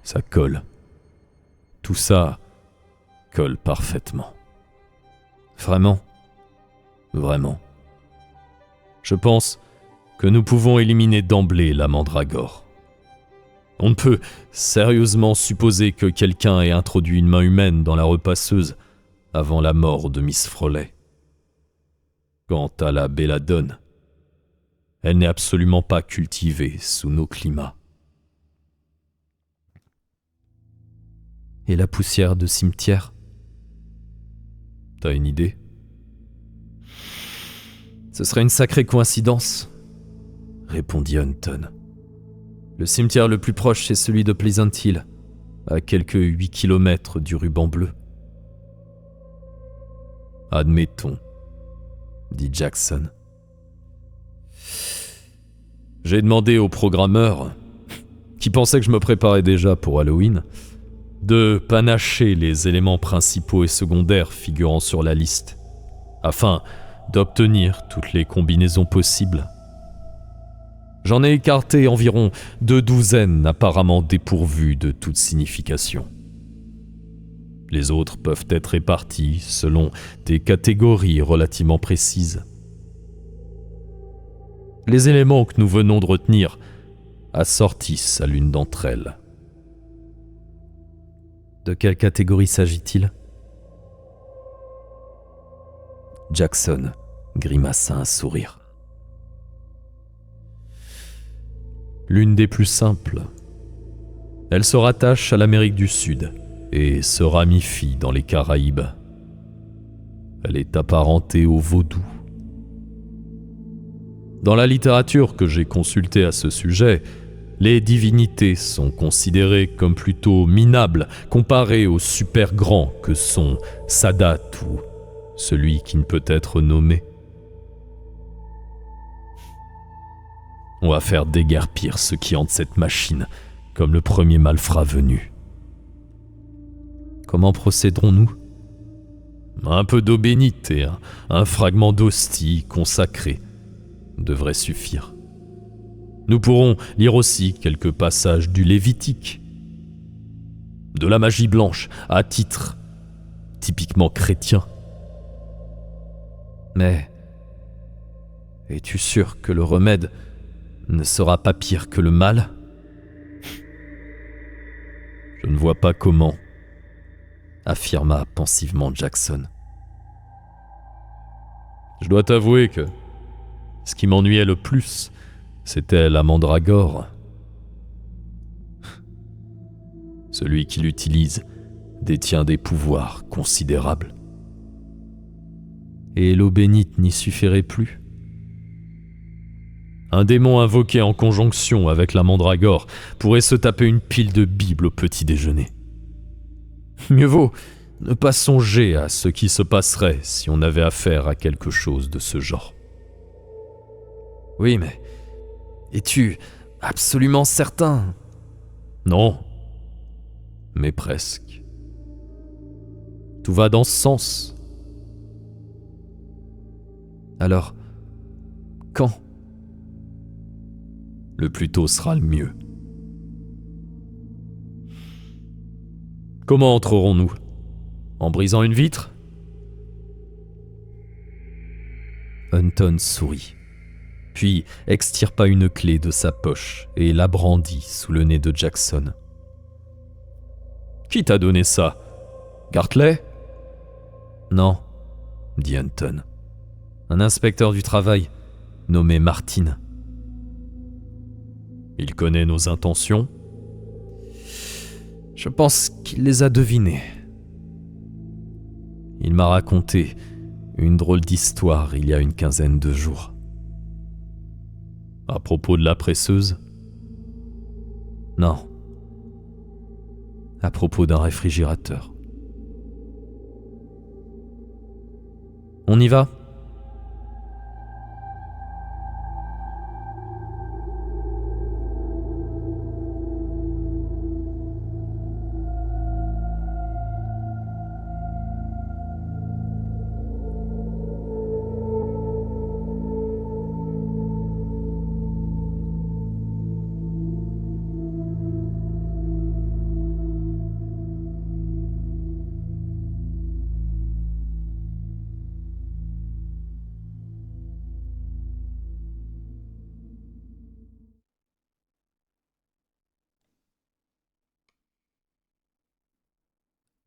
Ça colle. Tout ça colle parfaitement. Vraiment, vraiment. Je pense que nous pouvons éliminer d'emblée la mandragore. On ne peut sérieusement supposer que quelqu'un ait introduit une main humaine dans la repasseuse avant la mort de Miss Frawley. Quant à la belladone, elle n'est absolument pas cultivée sous nos climats. Et la poussière de cimetière ? T'as une idée ? Ce serait une sacrée coïncidence, répondit Hunton. Le cimetière le plus proche est celui de Pleasant Hill, à quelques 8 kilomètres du ruban bleu. Admettons, dit Jackson. J'ai demandé au programmeur, qui pensait que je me préparais déjà pour Halloween, de panacher les éléments principaux et secondaires figurant sur la liste, afin d'obtenir toutes les combinaisons possibles. J'en ai écarté environ 2 apparemment dépourvues de toute signification. Les autres peuvent être répartis selon des catégories relativement précises. Les éléments que nous venons de retenir assortissent à l'une d'entre elles. De quelle catégorie s'agit-il ? Jackson grimaça un sourire. L'une des plus simples. Elle se rattache à l'Amérique du Sud et se ramifie dans les Caraïbes. Elle est apparentée au vaudou. Dans la littérature que j'ai consultée à ce sujet, les divinités sont considérées comme plutôt minables comparées aux super grands que sont Sadat ou celui qui ne peut être nommé. On va faire déguerpir ceux qui hantent cette machine, comme le premier malfrat venu. Comment procéderons-nous ? Un peu d'eau bénite et un fragment d'hostie consacrée devrait suffire. Nous pourrons lire aussi quelques passages du Lévitique. De la magie blanche à titre typiquement chrétien. Mais es-tu sûr que le remède ne sera pas pire que le mal ? Je ne vois pas comment, affirma pensivement Jackson. Je dois t'avouer que ce qui m'ennuyait le plus, c'était la mandragore. Celui qui l'utilise détient des pouvoirs considérables. Et l'eau bénite n'y suffirait plus. Un démon invoqué en conjonction avec la mandragore pourrait se taper une pile de Bible au petit déjeuner. Mieux vaut ne pas songer à ce qui se passerait si on avait affaire à quelque chose de ce genre. Oui, mais es-tu absolument certain ? Non, mais presque. Tout va dans ce sens. Alors, quand ? Le plus tôt sera le mieux. Comment entrerons-nous ? En brisant une vitre ? Hunton sourit, puis extirpa une clé de sa poche et la brandit sous le nez de Jackson. Qui t'a donné ça ? Gartley ? Non, dit Hunton. Un inspecteur du travail, nommé Martin. Il connaît nos intentions ? Je pense qu'il les a devinés. Il m'a raconté une drôle d'histoire il y a une quinzaine de jours. À propos de la presseuse? Non. À propos d'un réfrigérateur. On y va ?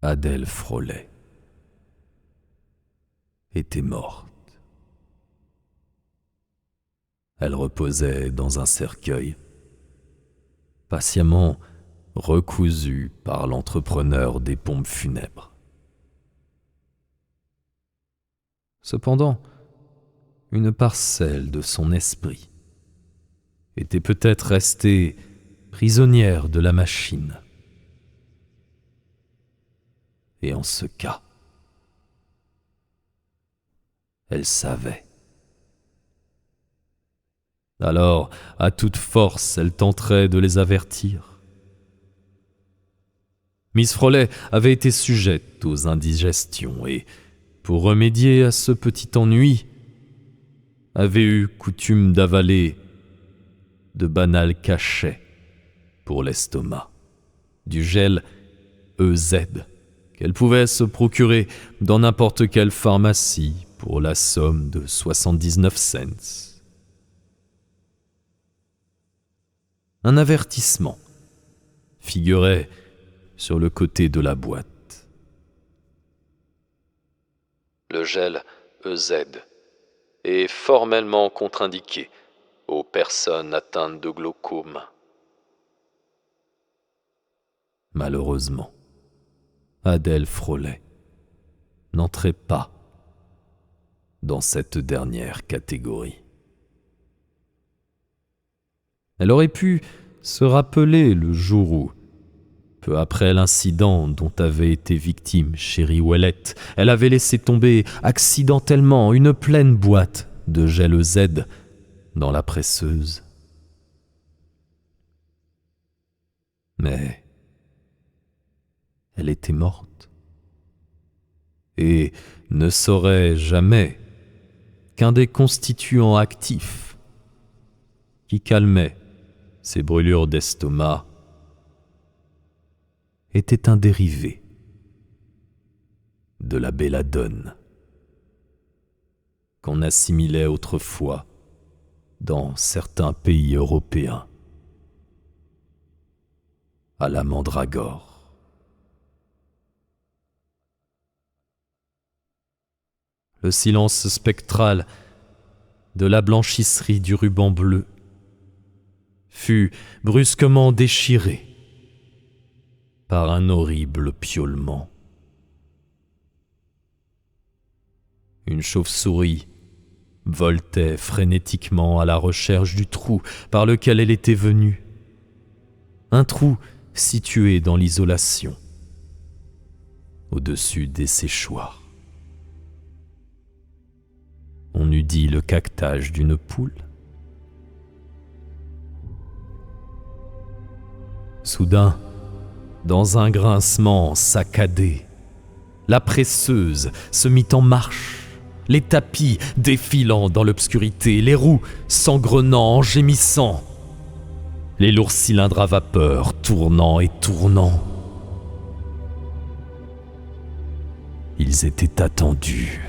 Adèle Frolet était morte. Elle reposait dans un cercueil, patiemment recousu par l'entrepreneur des pompes funèbres. Cependant, une parcelle de son esprit était peut-être restée prisonnière de la machine. Et en ce cas, elle savait. Alors, à toute force, elle tenterait de les avertir. Miss Frolet avait été sujette aux indigestions et, pour remédier à ce petit ennui, avait eu coutume d'avaler de banals cachets pour l'estomac, du gel EZ, qu'elle pouvait se procurer dans n'importe quelle pharmacie pour la somme de 79 cents. Un avertissement figurait sur le côté de la boîte. Le gel EZ est formellement contre-indiqué aux personnes atteintes de glaucome. Malheureusement, Adèle Frolet n'entrait pas dans cette dernière catégorie. Elle aurait pu se rappeler le jour où, peu après l'incident dont avait été victime Chérie Ouellette, elle avait laissé tomber accidentellement une pleine boîte de gel Z dans la presseuse. Mais elle était morte et ne saurait jamais qu'un des constituants actifs qui calmait ses brûlures d'estomac était un dérivé de la belladone qu'on assimilait autrefois dans certains pays européens à la mandragore. Le silence spectral de la blanchisserie du ruban bleu fut brusquement déchiré par un horrible piaulement. Une chauve-souris voltait frénétiquement à la recherche du trou par lequel elle était venue. Un trou situé dans l'isolation, au-dessus des séchoirs. On eût dit le caquetage d'une poule. Soudain, dans un grincement saccadé, la presseuse se mit en marche, les tapis défilant dans l'obscurité, les roues s'engrenant en gémissant, les lourds cylindres à vapeur tournant et tournant. Ils étaient attendus.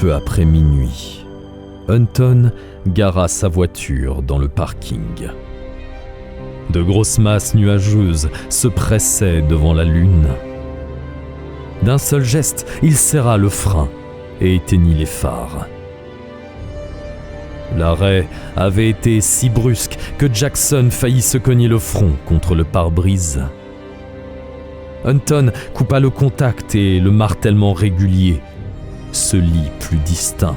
peu après minuit, Hunton gara sa voiture dans le parking. De grosses masses nuageuses se pressaient devant la lune. D'un seul geste, il serra le frein et éteignit les phares. L'arrêt avait été si brusque que Jackson faillit se cogner le front contre le pare-brise. Hunton coupa le contact et le martèlement régulier se lit plus distinct.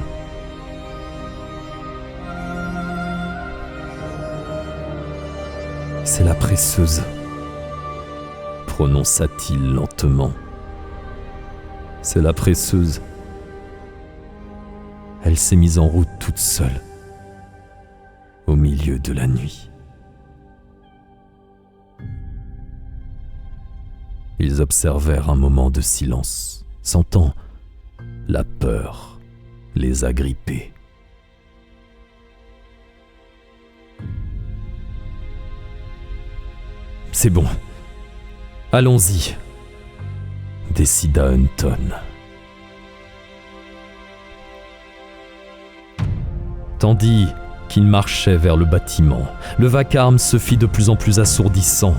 « C'est la presseuse », prononça-t-il lentement. « C'est la presseuse. Elle s'est mise en route toute seule, au milieu de la nuit. » Ils observèrent un moment de silence, sentant la peur les agripper. « C'est bon, allons-y », décida Hunton. Tandis qu'il marchait vers le bâtiment, le vacarme se fit de plus en plus assourdissant.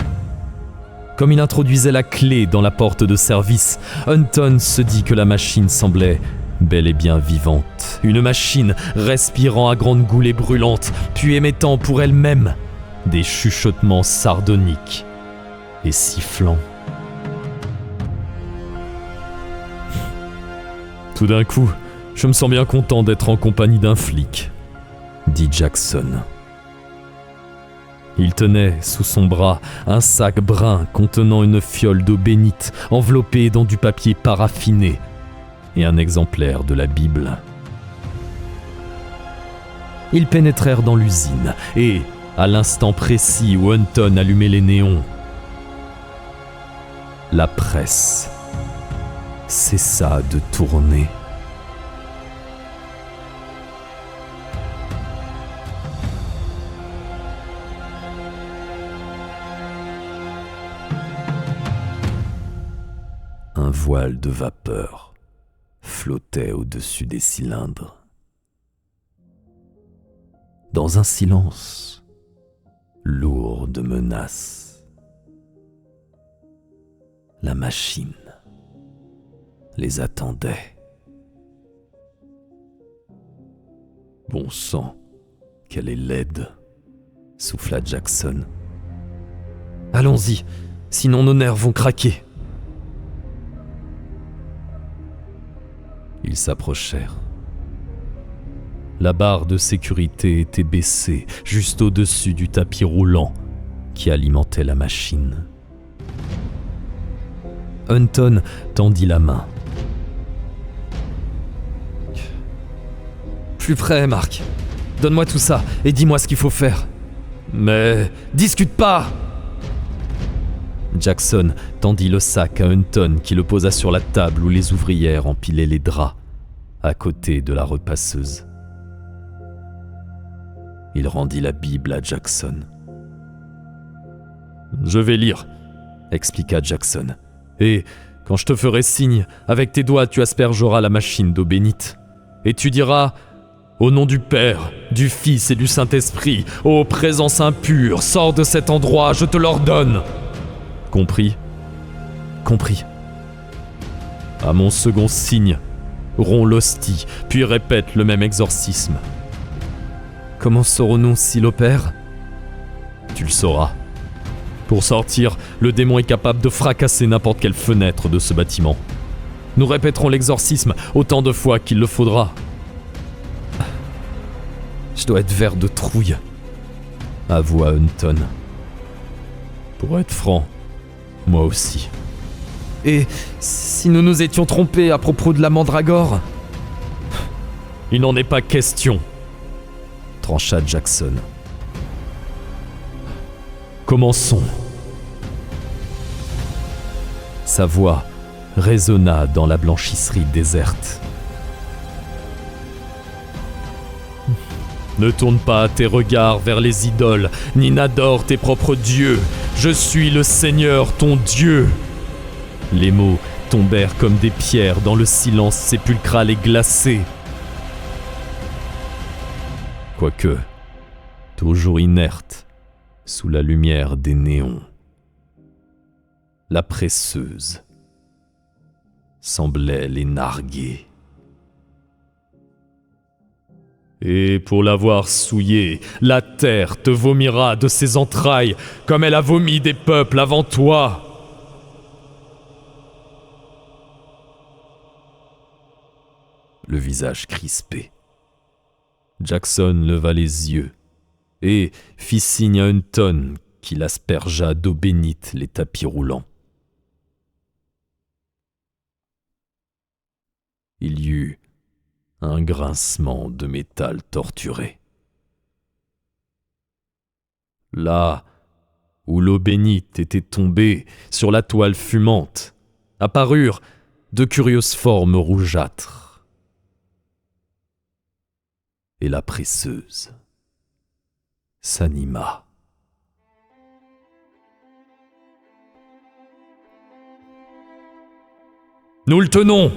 Comme il introduisait la clé dans la porte de service, Hunton se dit que la machine semblait bel et bien vivante. Une machine respirant à grandes goulées brûlantes, puis émettant pour elle-même des chuchotements sardoniques et sifflants. Tout d'un coup, je me sens bien content d'être en compagnie d'un flic, dit Jackson. Il tenait sous son bras un sac brun contenant une fiole d'eau bénite enveloppée dans du papier paraffiné et un exemplaire de la Bible. Ils pénétrèrent dans l'usine et, à l'instant précis où Hunton allumait les néons, la presse cessa de tourner. Un voile de vapeur flottait au-dessus des cylindres. Dans un silence lourd de menaces, la machine les attendait. Bon sang, qu'elle est laide, souffla Jackson. Allons-y, sinon nos nerfs vont craquer. Ils s'approchèrent. La barre de sécurité était baissée juste au-dessus du tapis roulant qui alimentait la machine. Hunton tendit la main. Plus près, Mark. Donne-moi tout ça et dis-moi ce qu'il faut faire. Mais discute pas! Jackson tendit le sac à Hunton qui le posa sur la table où les ouvrières empilaient les draps, à côté de la repasseuse. Il rendit la Bible à Jackson. « Je vais lire », expliqua Jackson. « Et, quand je te ferai signe, avec tes doigts tu aspergeras la machine d'eau bénite. Et tu diras « Au nom du Père, du Fils et du Saint-Esprit, ô présence impure, sors de cet endroit, je te l'ordonne !» Compris ? Compris. À mon second signe, romps l'hostie, puis répète le même exorcisme. Comment saurons-nous s'il opère ? Tu le sauras. Pour sortir, le démon est capable de fracasser n'importe quelle fenêtre de ce bâtiment. Nous répéterons l'exorcisme autant de fois qu'il le faudra. Je dois être vert de trouille, avoua Hunton. Pour être franc, moi aussi. Et si nous nous étions trompés à propos de la mandragore ? Il n'en est pas question, trancha Jackson. Commençons. Sa voix résonna dans la blanchisserie déserte. Ne tourne pas tes regards vers les idoles, ni n'adore tes propres dieux. Je suis le Seigneur, ton Dieu. Les mots tombèrent comme des pierres dans le silence sépulcral et glacé. quoique toujours inerte sous la lumière des néons. La presseuse semblait les narguer. Et pour l'avoir souillée, la terre te vomira de ses entrailles comme elle a vomi des peuples avant toi. Le visage crispé, Jackson leva les yeux et fit signe à Hunton qu'il aspergea d'eau bénite les tapis roulants. Il y eut un grincement de métal torturé. Là où l'eau bénite était tombée sur la toile fumante, apparurent de curieuses formes rougeâtres. Et la presseuse s'anima. « Nous le tenons !»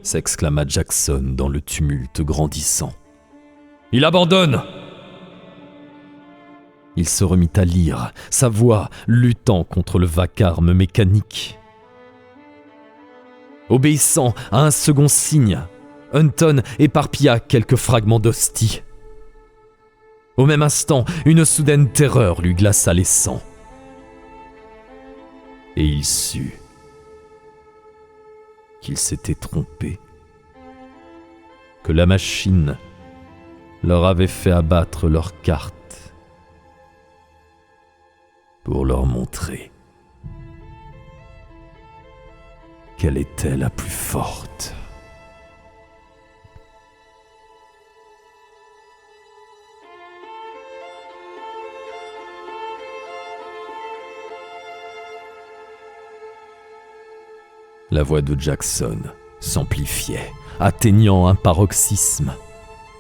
s'exclama Jackson dans le tumulte grandissant. « Il abandonne !» Il se remit à lire, sa voix luttant contre le vacarme mécanique. Obéissant à un second signe, Hunton éparpilla quelques fragments d'hostie. Au même instant, une soudaine terreur lui glaça les sangs. Et il sut qu'il s'était trompé, que la machine leur avait fait abattre leurs cartes pour leur montrer qu'elle était la plus forte. La voix de Jackson s'amplifiait, atteignant un paroxysme.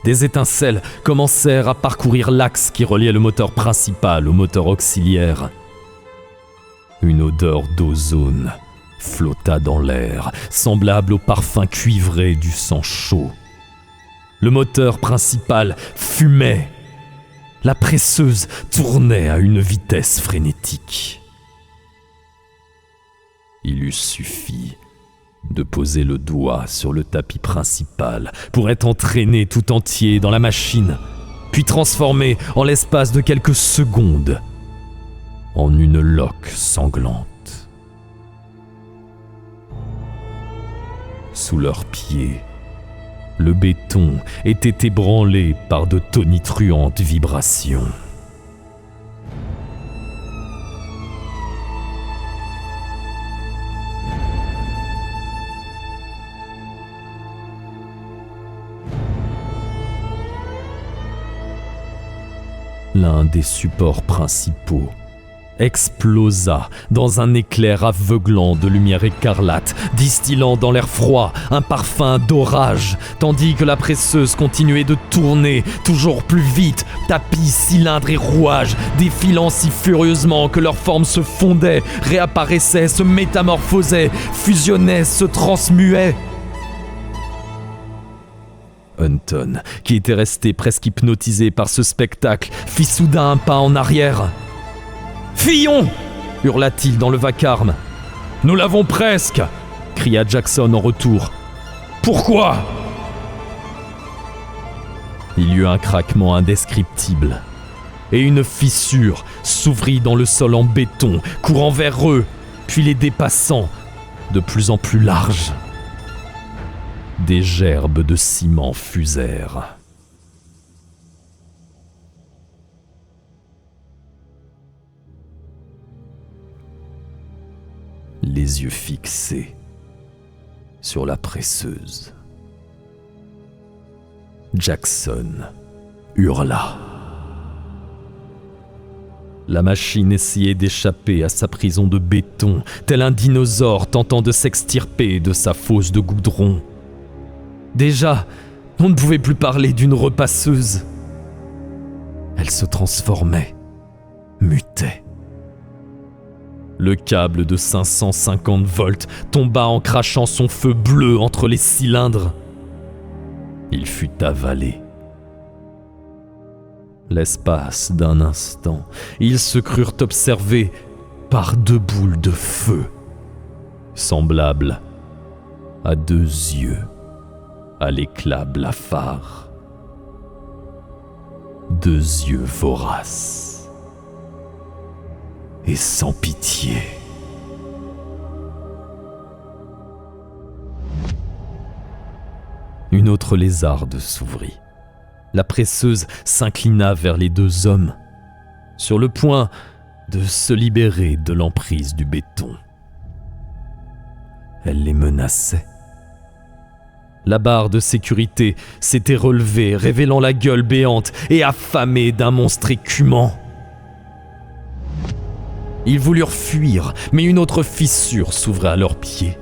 Des étincelles commencèrent à parcourir l'axe qui reliait le moteur principal au moteur auxiliaire. Une odeur d'ozone flotta dans l'air, semblable au parfum cuivré du sang chaud. Le moteur principal fumait. La presseuse tournait à une vitesse frénétique. Il eût suffi de poser le doigt sur le tapis principal pour être entraîné tout entier dans la machine, puis transformé en l'espace de quelques secondes en une loque sanglante. Sous leurs pieds, le béton était ébranlé par de tonitruantes vibrations. L'un des supports principaux explosa dans un éclair aveuglant de lumière écarlate, distillant dans l'air froid un parfum d'orage, tandis que la presseuse continuait de tourner toujours plus vite, tapis, cylindres et rouages, défilant si furieusement que leurs formes se fondaient, réapparaissaient, se métamorphosaient, fusionnaient, se transmuaient. Hunton, qui était resté presque hypnotisé par ce spectacle, fit soudain un pas en arrière. « Fuyons !» hurla-t-il dans le vacarme. « Nous l'avons presque !» cria Jackson en retour. « Pourquoi ?» Il y eut un craquement indescriptible, et une fissure s'ouvrit dans le sol en béton, courant vers eux, puis les dépassant, de plus en plus larges. Des gerbes de ciment fusèrent. Les yeux fixés sur la presseuse, Jackson hurla. La machine essayait d'échapper à sa prison de béton, tel un dinosaure tentant de s'extirper de sa fosse de goudron. Déjà, on ne pouvait plus parler d'une repasseuse. Elle se transformait, mutait. Le câble de 550 volts tomba en crachant son feu bleu entre les cylindres. Il fut avalé L'espace d'un instant, ils se crurent observés par 2 boules de feu, semblables à 2 yeux à l'éclat blafard. 2 yeux voraces et sans pitié. Une autre lézarde s'ouvrit. La presseuse s'inclina vers les 2 hommes, sur le point de se libérer de l'emprise du béton. Elle les menaçait. La barre de sécurité s'était relevée, révélant la gueule béante et affamée d'un monstre écumant. Ils voulurent fuir, mais une autre fissure s'ouvrait à leurs pieds.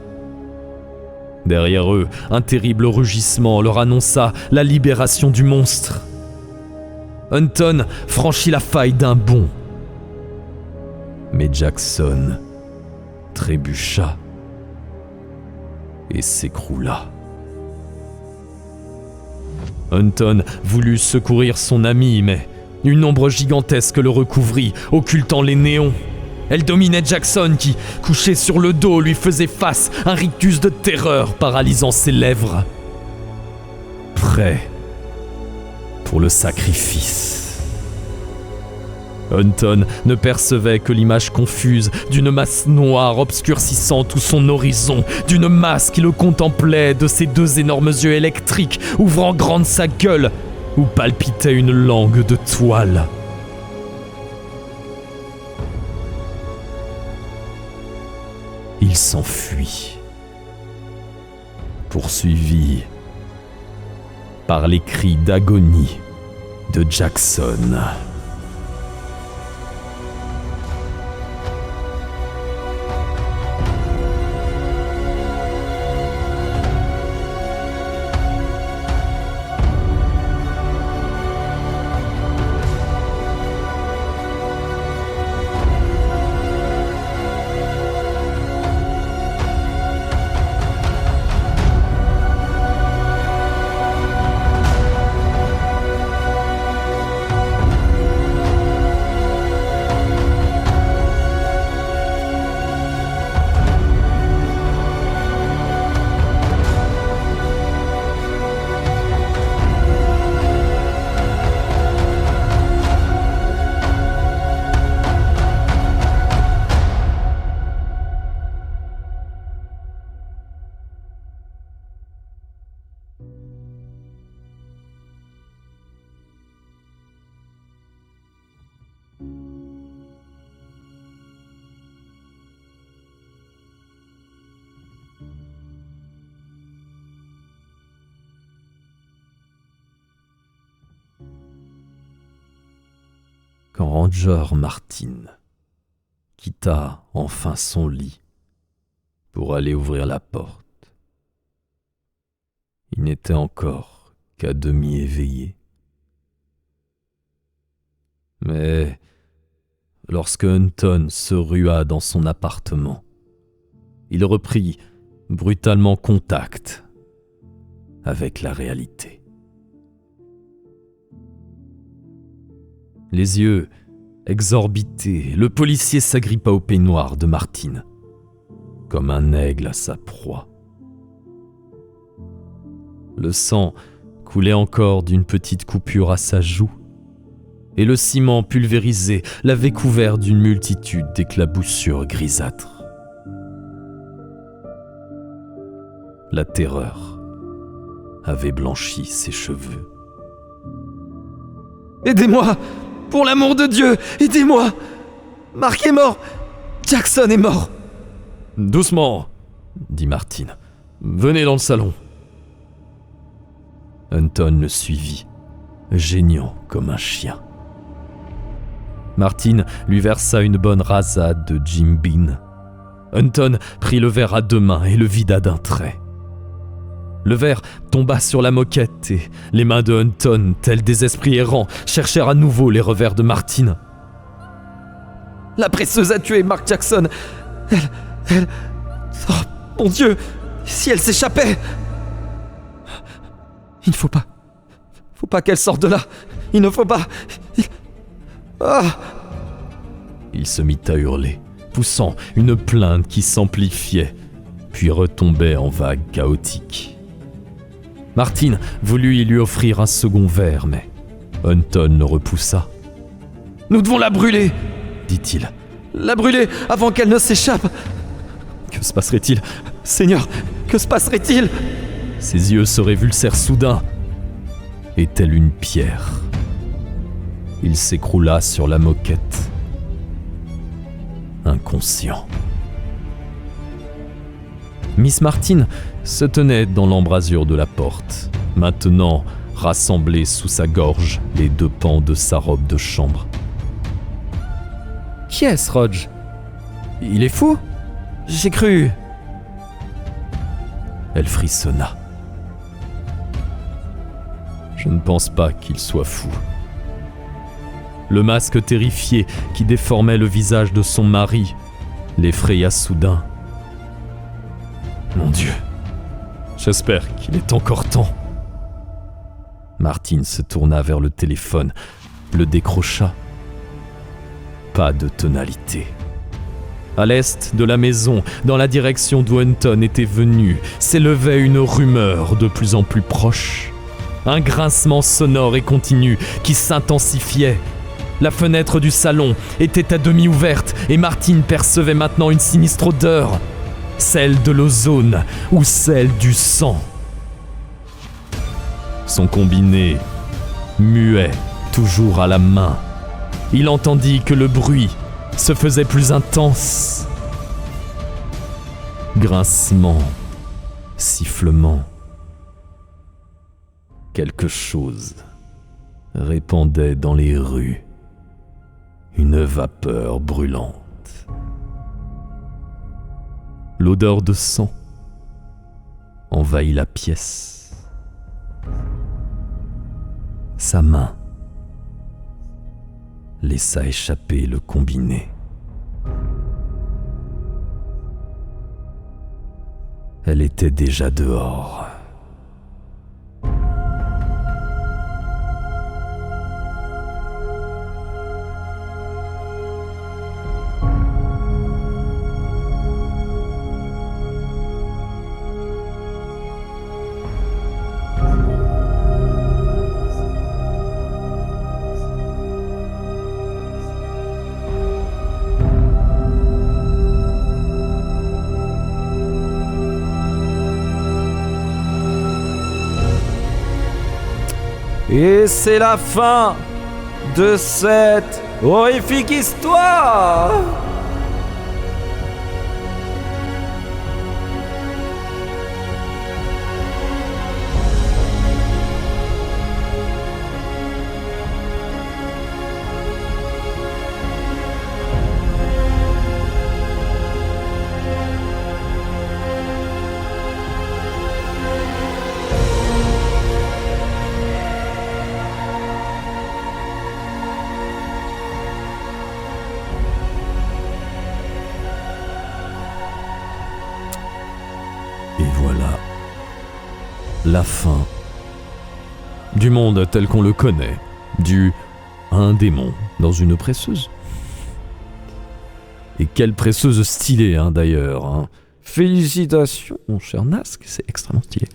Derrière eux, un terrible rugissement leur annonça la libération du monstre. Hunton franchit la faille d'un bond. Mais Jackson trébucha et s'écroula. Hunton voulut secourir son ami, mais une ombre gigantesque le recouvrit, occultant les néons. Elle dominait Jackson qui, couché sur le dos, lui faisait face, un rictus de terreur paralysant ses lèvres. Prêt pour le sacrifice. Hunton ne percevait que l'image confuse d'une masse noire obscurcissant tout son horizon, d'une masse qui le contemplait de ses 2 énormes yeux électriques ouvrant grande sa gueule, où palpitait une langue de toile. Il s'enfuit, poursuivi par les cris d'agonie de Jackson. Quand Ranger Martin quitta enfin son lit pour aller ouvrir la porte, il n'était encore qu'à demi éveillé. Mais lorsque Hunton se rua dans son appartement, il reprit brutalement contact avec la réalité. Les yeux exorbités, le policier s'agrippa au peignoir de Martin, comme un aigle à sa proie. Le sang coulait encore d'une petite coupure à sa joue, et le ciment pulvérisé l'avait couvert d'une multitude d'éclaboussures grisâtres. La terreur avait blanchi ses cheveux. « Aidez-moi! Pour l'amour de Dieu, aidez-moi! Mark est mort! Jackson est mort !»« Doucement, dit Martin. Venez dans le salon. » Hunton le suivit, geignant comme un chien. Martin lui versa une bonne rasade de Jim Beam. Hunton prit le verre à 2 mains et le vida d'un trait. Le verre tomba sur la moquette et les mains de Hunton, tels des esprits errants, cherchèrent à nouveau les revers de Martin. « La presseuse a tué Mark Jackson. Elle... Oh, mon Dieu, si elle s'échappait !»« Il ne faut pas Faut pas qu'elle sorte de là. Il ne faut pas. Il se mit à hurler, poussant une plainte qui s'amplifiait, puis retombait en vagues chaotiques. Martine voulut lui offrir un second verre, mais Hunton le repoussa. « Nous devons la brûler !» dit-il. « La brûler avant qu'elle ne s'échappe !» Que se passerait-il ? Seigneur, que se passerait-il ? Ses yeux se révulsèrent soudain, et telle une pierre, il s'écroula sur la moquette, inconscient. Miss Martin se tenait dans l'embrasure de la porte, maintenant rassemblés sous sa gorge les deux pans de sa robe de chambre. « Qui est-ce, Rodge ? Il est fou ? J'ai cru... » Elle frissonna. « Je ne pense pas qu'il soit fou. » Le masque terrifié qui déformait le visage de son mari l'effraya soudain. Mon Dieu, j'espère qu'il est encore temps. Martine se tourna vers le téléphone, le décrocha. Pas de tonalité. À l'est de la maison, dans la direction d'où Hunton était venu, s'élevait une rumeur de plus en plus proche. Un grincement sonore et continu qui s'intensifiait. La fenêtre du salon était à demi ouverte et Martine percevait maintenant une sinistre odeur. Celle de l'ozone ou celle du sang. Son combiné muait toujours à la main. Il entendit que le bruit se faisait plus intense. Grincement, sifflement. Quelque chose répandait dans les rues. Une vapeur brûlante. L'odeur de sang envahit la pièce. Sa main laissa échapper le combiné. Elle était déjà dehors. Et c'est la fin de cette horrifique histoire. Et voilà, la fin du monde tel qu'on le connaît, dû à un démon dans une presseuse. Et quelle presseuse stylée, d'ailleurs. Félicitations, mon cher Nasque, c'est extrêmement stylé.